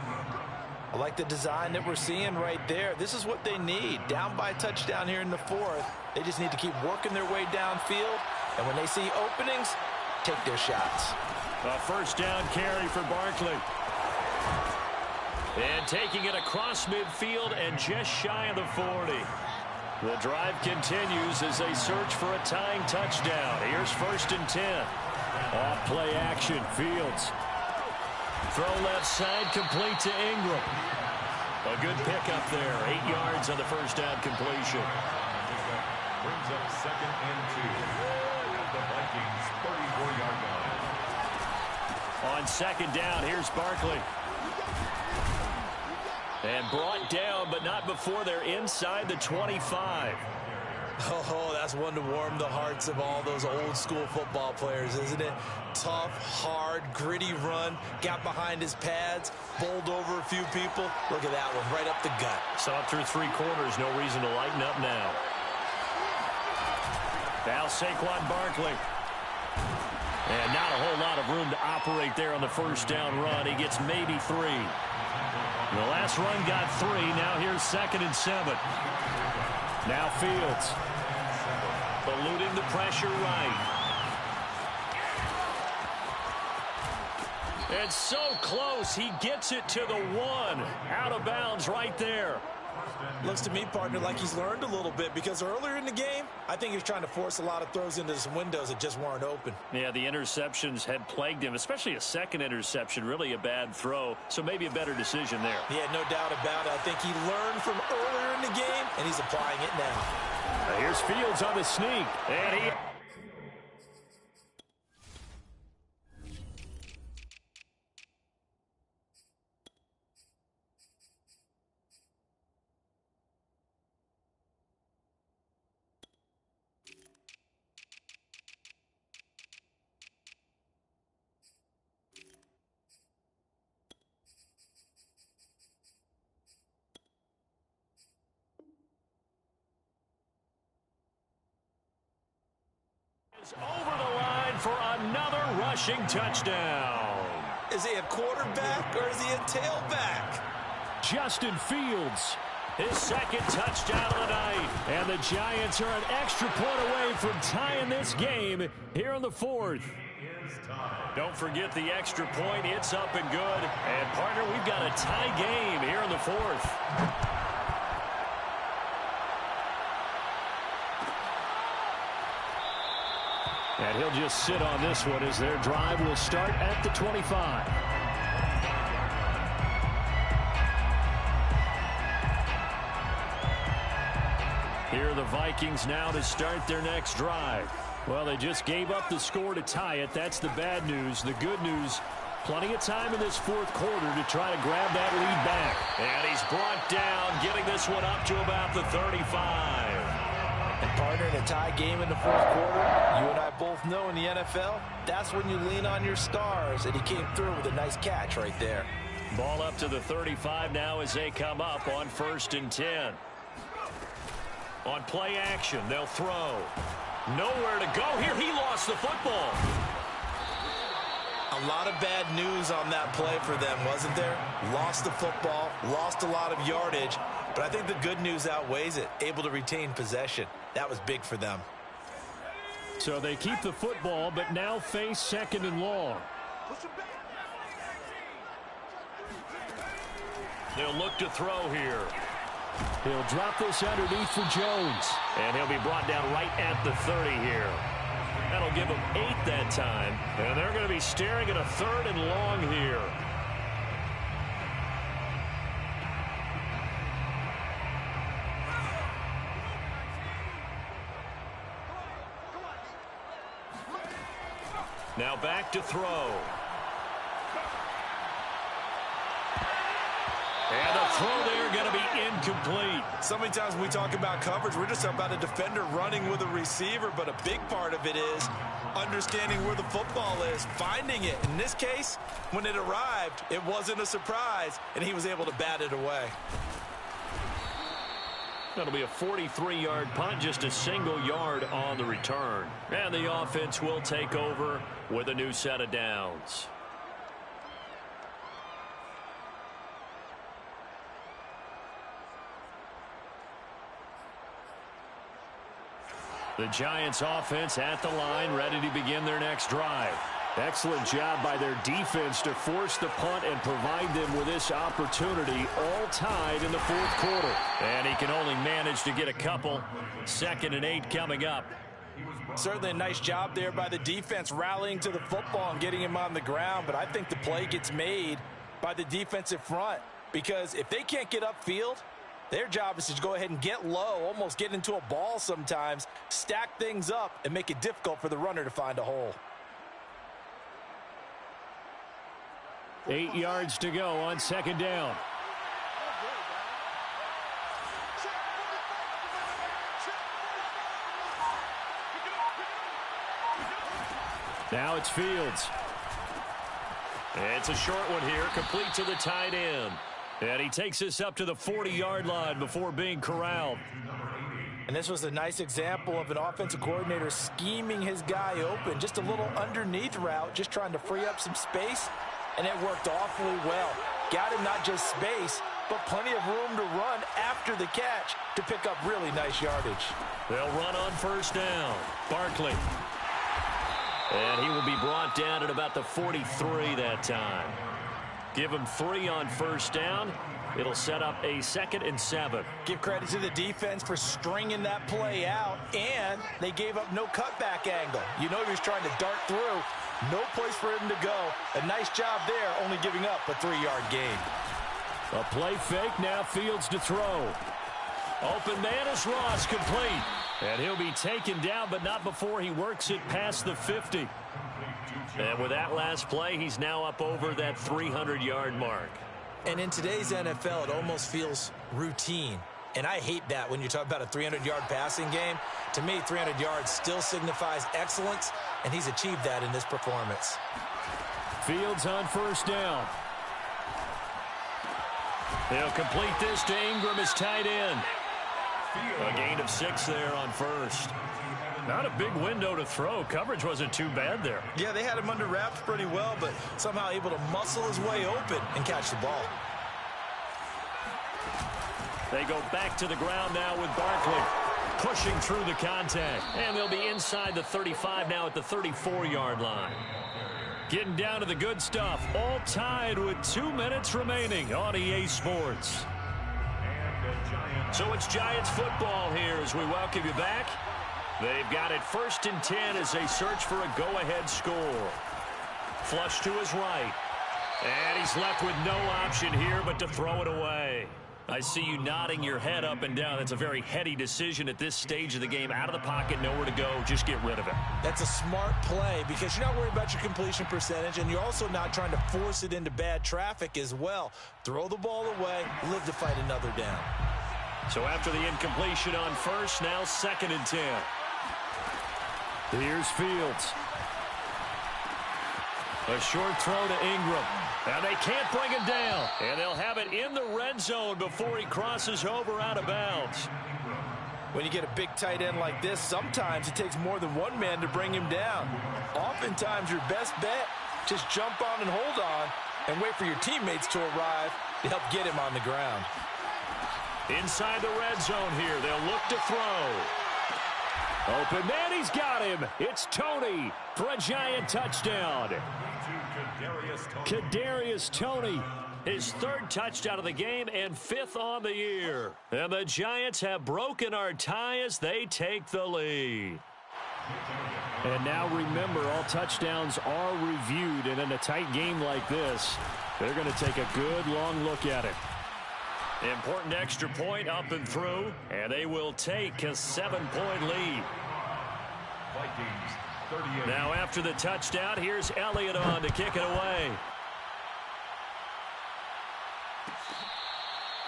I like the design that we're seeing right there. This is what they need. Down by a touchdown here in the 4th. They just need to keep working their way downfield. And when they see openings, take their shots. A 1st down carry for Barkley. And taking it across midfield and just shy of the 40. The drive continues as they search for a tying touchdown. Here's 1st and 10. Off play action. Fields. Throw left side, complete to Ingram. A good pickup there. 8 yards on the 1st down completion. Brings up 2nd and 2. The Vikings 34-yard line. On 2nd down, here's Barkley. And brought down, but not before they're inside the 25. Oh, that's one to warm the hearts of all those old school football players, isn't it? Tough, hard, gritty run, got behind his pads, bowled over a few people. Look at that one, right up the gut. Saw it through 3 quarters, no reason to lighten up now. Now Saquon Barkley. And not a whole lot of room to operate there on the first down run. He gets maybe 3. The last run got 3. Now here's 2nd and 7. Now Fields. Eluding the pressure right. And so close, he gets it to the 1. Out of bounds right there. Looks to me, partner, like he's learned a little bit, because earlier in the game, I think he was trying to force a lot of throws into some windows that just weren't open. Yeah, the interceptions had plagued him, especially a second interception, really a bad throw, so maybe a better decision there. Yeah, no doubt about it. I think he learned from earlier in the game, and he's applying it now. Here's Fields on the sneak, and he... over the line for another rushing touchdown. Is he a quarterback or is he a tailback? Justin Fields, his 2nd touchdown of the night. And the Giants are an extra point away from tying this game here in the 4th. Don't forget the extra point. It's up and good. And, partner, we've got a tie game here in the 4th. And he'll just sit on this one as their drive will start at the 25. Here are the Vikings now to start their next drive. Well, they just gave up the score to tie it. That's the bad news. The good news, plenty of time in this 4th quarter to try to grab that lead back. And he's brought down, getting this one up to about the 35. And partner, in a tie game in the 4th quarter, you and I both know in the NFL, that's when you lean on your stars, and he came through with a nice catch right there. Ball up to the 35 now as they come up on 1st and 10. On play action, they'll throw. Nowhere to go here. He lost the football. A lot of bad news on that play for them, wasn't there? Lost the football, lost a lot of yardage, but I think the good news outweighs it. Able to retain possession. That was big for them. So they keep the football, but now face 2nd and long. They'll look to throw here. He'll drop this underneath for Jones. And he'll be brought down right at the 30 here. That'll give them 8 that time. And they're going to be staring at a 3rd and long here. Now back to throw. And the throw there going to be incomplete. So many times when we talk about coverage, we're just talking about a defender running with a receiver, but a big part of it is understanding where the football is, finding it. In this case, when it arrived, it wasn't a surprise, and he was able to bat it away. That'll be a 43-yard punt, just a single yard on the return. And the offense will take over with a new set of downs. The Giants offense at the line, ready to begin their next drive. Excellent job by their defense to force the punt and provide them with this opportunity, all tied in the 4th quarter. And he can only manage to get a couple. 2nd and 8 coming up. Certainly a nice job there by the defense rallying to the football and getting him on the ground, but I think the play gets made by the defensive front, because if they can't get upfield, their job is to go ahead and get low, almost get into a ball sometimes, stack things up, and make it difficult for the runner to find a hole. 8 yards to go on 2nd down. Now it's Fields. It's a short one here, complete to the tight end. And he takes this up to the 40-yard line before being corralled. And this was a nice example of an offensive coordinator scheming his guy open. Just a little underneath route, just trying to free up some space, and it worked awfully well. Got him not just space, but plenty of room to run after the catch to pick up really nice yardage. They'll run on first down. Barkley. And he will be brought down at about the 43 that time. Give him 3 on first down. It'll set up a 2nd and 7. Give credit to the defense for stringing that play out, and they gave up no cutback angle. You know he was trying to dart through. No place for him to go. A nice job there, only giving up a 3-yard gain. A play fake, now Fields to throw. Open man is Ross, complete. And he'll be taken down, but not before he works it past the 50. And with that last play, he's now up over that 300-yard mark. And in today's NFL, it almost feels routine. And I hate that when you talk about a 300-yard passing game. To me, 300 yards still signifies excellence, and he's achieved that in this performance. Fields on first down. They'll complete this to Ingram as tight end. A gain of 6 there on first. Not a big window to throw. Coverage wasn't too bad there. Yeah, they had him under wraps pretty well, but somehow able to muscle his way open and catch the ball. They go back to the ground now with Barkley pushing through the contact. And they'll be inside the 35 now at the 34-yard line. Getting down to the good stuff. All tied with 2 minutes remaining on EA Sports. So it's Giants football here as we welcome you back. They've got it 1st and 10 as they search for a go-ahead score. Flush to his right. And he's left with no option here but to throw it away. I see you nodding your head up and down. That's a very heady decision at this stage of the game. Out of the pocket, nowhere to go. Just get rid of it. That's a smart play because you're not worried about your completion percentage, and you're also not trying to force it into bad traffic as well. Throw the ball away, live to fight another down. So after the incompletion on first, now 2nd and 10. Here's Fields. A short throw to Ingram. And they can't bring him down. And they'll have it in the red zone before he crosses over out of bounds. When you get a big tight end like this, sometimes it takes more than one man to bring him down. Oftentimes your best bet, just jump on and hold on and wait for your teammates to arrive to help get him on the ground. Inside the red zone here, they'll look to throw. Open man, he's got him. It's Toney for a Giant touchdown. Kadarius Toney, his 3rd touchdown of the game and 5th on the year. And the Giants have broken our tie as they take the lead. And now remember, all touchdowns are reviewed, and in a tight game like this, they're going to take a good long look at it. Important extra point up and through, and they will take a 7-point lead. Vikings 38. Now after the touchdown, here's Elliott on to kick it away.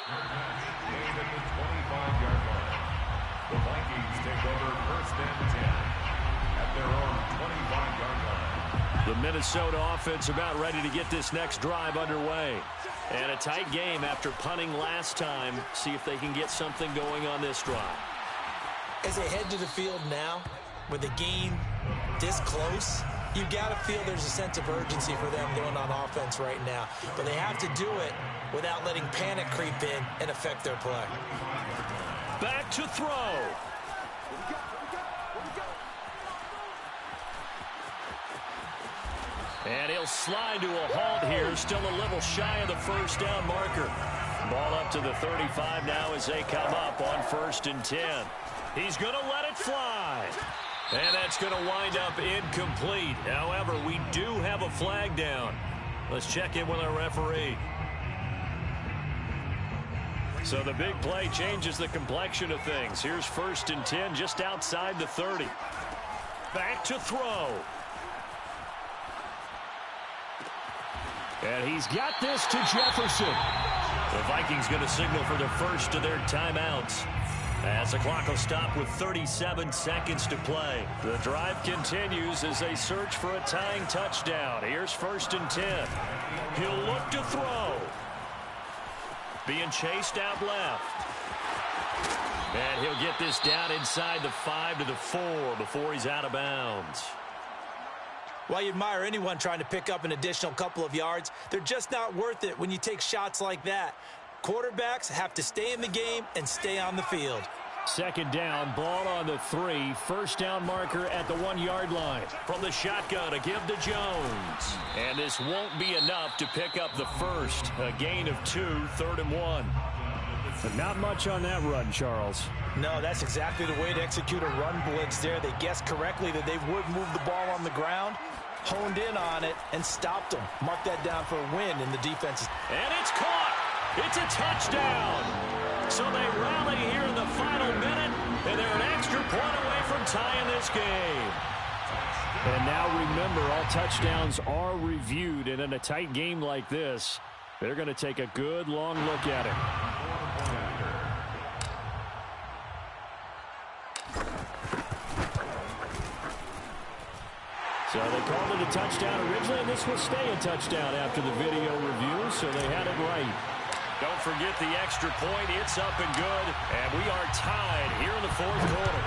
Gained at the 25-yard line. The Vikings take over 1st and 10 at their own 25-yard line. The Minnesota offense about ready to get this next drive underway. And a tight game after punting last time. See if they can get something going on this drive. As they head to the field now, with the game this close, you got to feel there's a sense of urgency for them going on offense right now. But they have to do it without letting panic creep in and affect their play. Back to throw. And he'll slide to a halt here. Still a little shy of the first down marker. Ball up to the 35 now as they come up on 1st and 10. He's going to let it fly. And that's going to wind up incomplete. However, we do have a flag down. Let's check in with our referee. So the big play changes the complexion of things. Here's 1st and 10 just outside the 30. Back to throw. And he's got this to Jefferson. The Vikings going to signal for the first of their timeouts. As the clock will stop with 37 seconds to play. The drive continues as they search for a tying touchdown. Here's 1st and 10. He'll look to throw. Being chased out left. And he'll get this down inside the 5 to the 4 before he's out of bounds. While you admire anyone trying to pick up an additional couple of yards, they're just not worth it when you take shots like that. Quarterbacks have to stay in the game and stay on the field. 2nd down, ball on the 3. 1st down marker at the 1-yard line. From the shotgun, a give to Jones. And this won't be enough to pick up the first. A gain of 2, 3rd and 1. But not much on that run, Charles. No, that's exactly the way to execute a run blitz there. They guessed correctly that they would move the ball on the ground, honed in on it, and stopped them. Mark that down for a win in the defense. And it's caught. It's a touchdown. So they rally here in the final minute, and they're an extra point away from tying this game. And now remember, all touchdowns are reviewed, and in a tight game like this, they're going to take a good long look at it. So they called it a touchdown originally, and this will stay a touchdown after the video review, so they had it right. Don't forget the extra point. It's up and good, and we are tied here in the 4th quarter.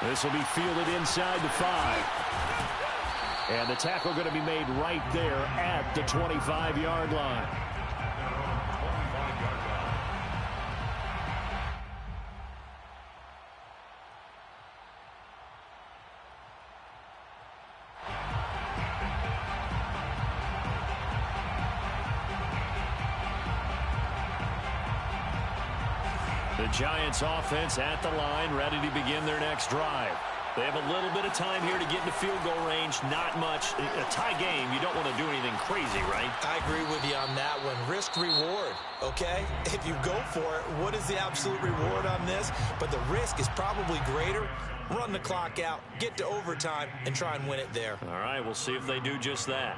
This will be fielded inside the 5. And the tackle going to be made right there at the 25-yard line. The Giants offense at the line, ready to begin their next drive. They have a little bit of time here to get into field goal range. Not much. A tie game, you don't want to do anything crazy, right? I agree with you on that one. Risk reward, okay? If you go for it, what is the absolute reward on this? But the risk is probably greater. Run the clock out, get to overtime, and try and win it there. All right, we'll see if they do just that.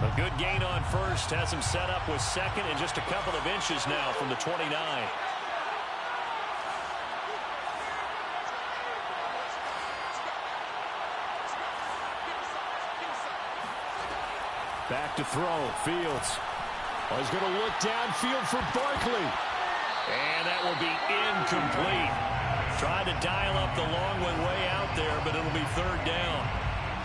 A good gain on first, has him set up with 2nd and just a couple of inches now from the 29. Back to throw, Fields. Oh, he's going to look downfield for Barkley. And that will be incomplete. Tried to dial up the long way out there, but it'll be 3rd down.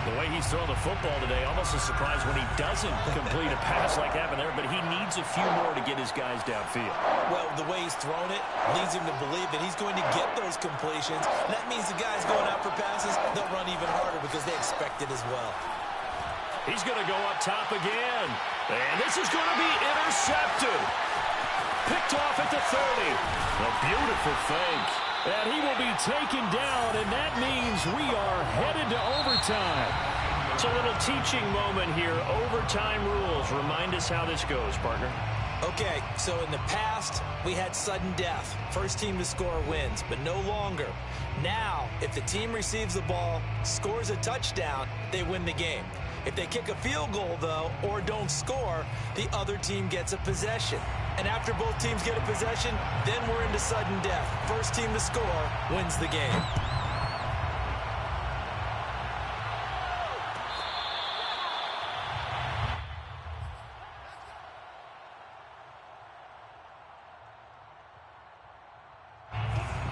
The way he's throwing the football today, almost a surprise when he doesn't complete a pass like happened there, but he needs a few more to get his guys downfield. Well, the way he's thrown it leads him to believe that he's going to get those completions. And that means the guys going out for passes, they'll run even harder because they expect it as well. He's going to go up top again. And this is going to be intercepted. Picked off at the 30. A beautiful fake. And he will be taken down, and that means we are headed to overtime. It's a little teaching moment here. Overtime rules. Remind us how this goes, partner. Okay, so in the past, we had sudden death. First team to score wins, but no longer. Now, if the team receives the ball, scores a touchdown, they win the game. If they kick a field goal, though, or don't score, the other team gets a possession. And after both teams get a possession, then we're into sudden death. First team to score wins the game.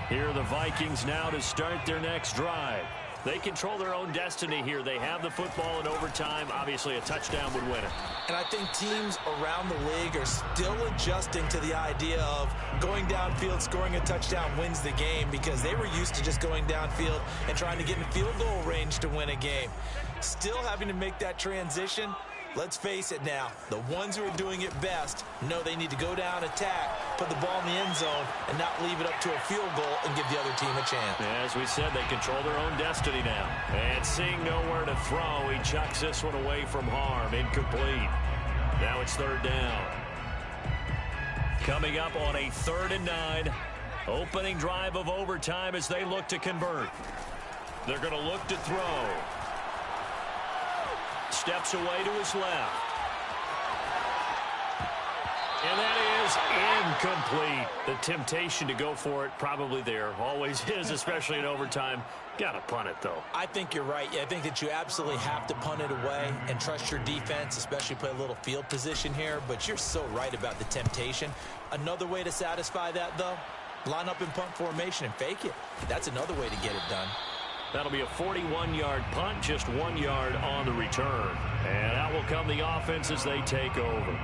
Here are the Vikings now to start their next drive. They control their own destiny here. They have the football in overtime. Obviously, a touchdown would win it. And I think teams around the league are still adjusting to the idea of going downfield, scoring a touchdown wins the game, because they were used to just going downfield and trying to get in field goal range to win a game. Still having to make that transition. Let's face it now, the ones who are doing it best know they need to go down, attack, put the ball in the end zone, and not leave it up to a field goal and give the other team a chance. As we said, they control their own destiny now. And seeing nowhere to throw, he chucks this one away from harm. Incomplete. Now it's 3rd down. Coming up on a 3rd and 9. Opening drive of overtime as they look to convert. They're going to look to throw. Steps away to his left. And that is incomplete. The temptation to go for it probably there. Always is, especially in overtime. Got to punt it, though. I think you're right. I think that you absolutely have to punt it away and trust your defense, especially play a little field position here. But you're so right about the temptation. Another way to satisfy that, though, line up in punt formation and fake it. That's another way to get it done. That'll be a 41-yard punt, just 1 yard on the return. And out will come the offense as they take over.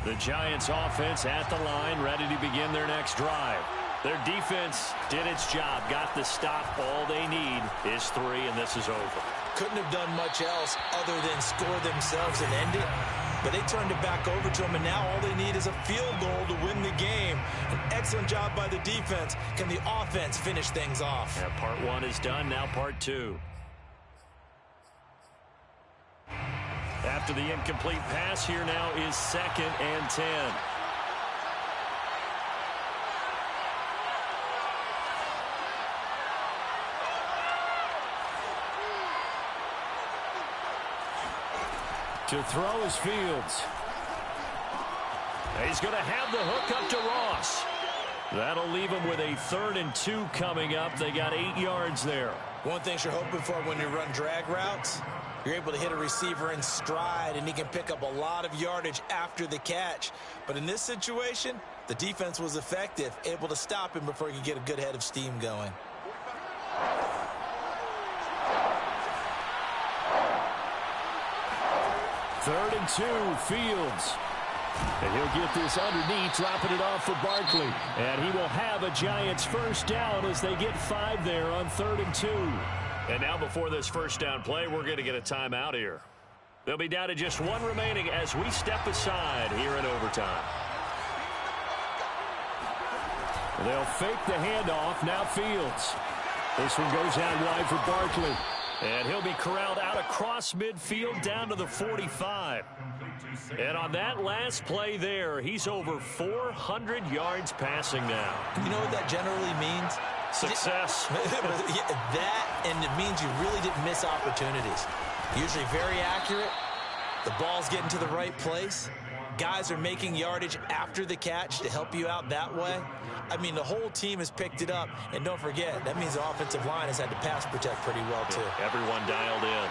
The Giants offense at the line, ready to begin their next drive. Their defense did its job, got the stop. All they need is 3, and this is over. Couldn't have done much else other than score themselves and end it. But they turned it back over to them, and now all they need is a field goal to win the game. An excellent job by the defense. Can the offense finish things off? Yeah, part 1 is done, now part 2. After the incomplete pass, here now is 2nd and 10. To throw is Fields. He's going to have the hook up to Ross. That'll leave him with a 3rd and 2 coming up. They got 8 yards there. One thing you're hoping for when you run drag routes, you're able to hit a receiver in stride, and he can pick up a lot of yardage after the catch. But in this situation, the defense was effective, able to stop him before he could get a good head of steam going. Third and 2, Fields. And he'll get this underneath, dropping it off for Barkley. And he will have a Giants first down as they get 5 there on 3rd and 2. And now before this first down play, we're going to get a timeout here. They'll be down to just 1 remaining as we step aside here in overtime. They'll fake the handoff. Now Fields. This one goes out wide for Barkley. And he'll be corralled out across midfield down to the 45. And on that last play there, he's over 400 yards passing now. You know what that generally means? Success. That, and it means you really didn't miss opportunities. Usually very accurate. The ball's getting to the right place. Guys are making yardage after the catch to help you out that way. I mean, the whole team has picked it up. And don't forget, that means the offensive line has had to pass protect pretty well, too. Everyone dialed in.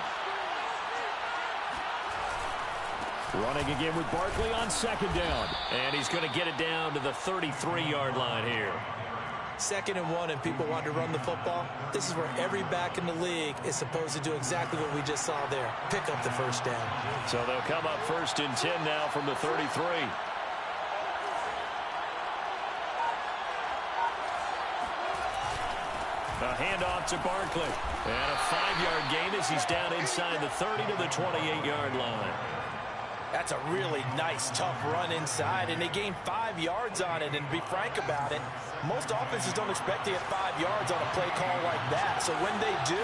Running again with Barkley on 2nd down. And he's going to get it down to the 33-yard line here. 2nd and 1, and people want to run the football. This is where every back in the league is supposed to do exactly what we just saw there. Pick up the first down. So they'll come up 1st and 10 now from the 33. A handoff to Barkley. And a 5-yard gain as he's down inside the 30 to the 28-yard line. That's a really nice, tough run inside, and they gained 5 yards on it. And to be frank about it, most offenses don't expect to get 5 yards on a play call like that. So when they do,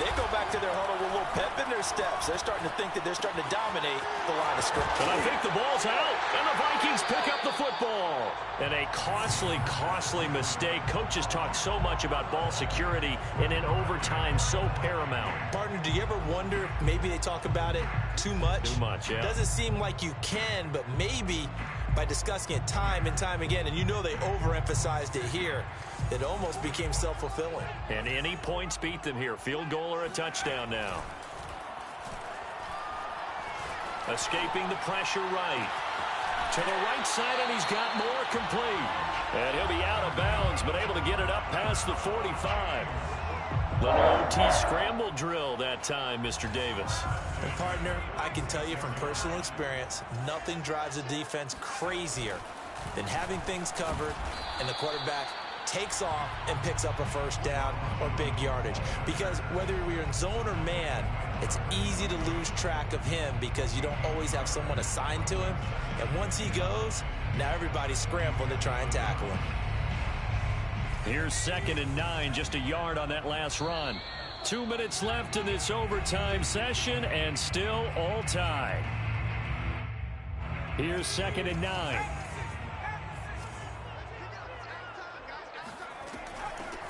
they go back to their huddle with a little pep in their steps. They're starting to think that they're starting to dominate the line of scrimmage. And I think the ball's out, and the Vikings pick up the football. And a costly, costly mistake. Coaches talk so much about ball security, and in overtime, so paramount. Partner, do you ever wonder if maybe they talk about it too much? Too much, yeah. Doesn't seem like you can, but maybe by discussing it time and time again, and you know they overemphasized it here, it almost became self-fulfilling. And any points beat them here. Field goal or a touchdown now. Escaping the pressure right. To the right side, and he's got more complete. And he'll be out of bounds, but able to get it up past the 45. Little OT scramble drill that time, Mr. Davis. And partner, I can tell you from personal experience, nothing drives a defense crazier than having things covered and the quarterback takes off and picks up a first down or big yardage. Because whether you're in zone or man, it's easy to lose track of him because you don't always have someone assigned to him. And once he goes, now everybody's scrambling to try and tackle him. Here's 2nd and 9, just a yard on that last run. 2 minutes left in this overtime session, and still all tied. Here's 2nd and 9.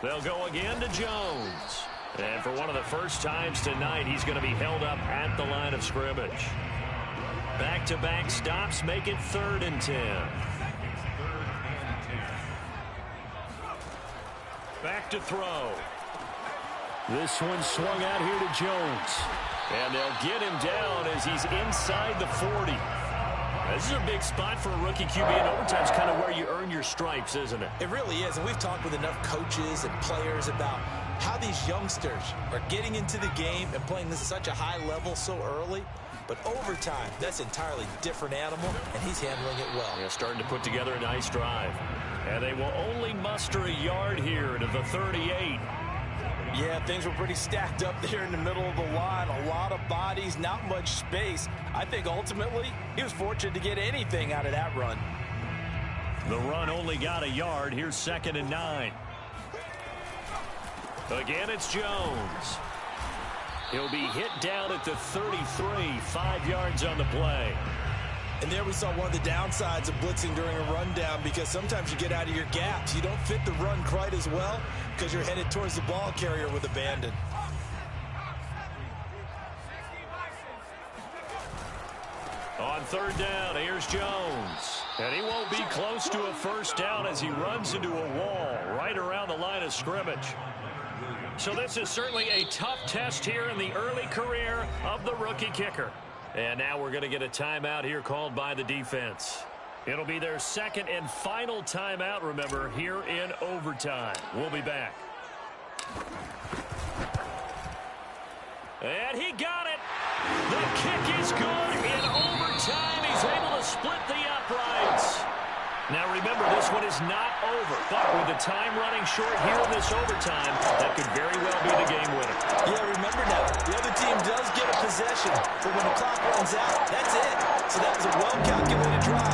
They'll go again to Jones. And for one of the first times tonight, he's going to be held up at the line of scrimmage. Back-to-back stops make it 3rd and 10. Back to throw. This one swung out here to Jones. And they'll get him down as he's inside the 40. This is a big spot for a rookie QB, and overtime's kind of where you earn your stripes, isn't it? It really is, and we've talked with enough coaches and players about how these youngsters are getting into the game and playing this at such a high level so early. But overtime, that's an entirely different animal, and he's handling it well. Yeah, starting to put together a nice drive. And they will only muster a yard here to the 38. Yeah, things were pretty stacked up there in the middle of the line. A lot of bodies, not much space. I think ultimately he was fortunate to get anything out of that run. The run only got a yard. Here's 2nd and 9. Again, it's Jones. He'll be hit down at the 33, 5 yards on the play. And there we saw one of the downsides of blitzing during a rundown, because sometimes you get out of your gaps. You don't fit the run quite as well because you're headed towards the ball carrier with abandon. On 3rd down, here's Jones. And he won't be close to a first down as he runs into a wall right around the line of scrimmage. So this is certainly a tough test here in the early career of the rookie kicker. And now we're going to get a timeout here called by the defense. It'll be their 2nd and final timeout, remember, here in overtime. We'll be back. And he got it. The kick is good in overtime. He's able to split the uprights. Now remember, this one is not over, but with the time running short here in this overtime, that could very well be the game winner. Yeah, remember now, the other team does get a possession, but when the clock runs out, that's it. So that was a well-calculated drive.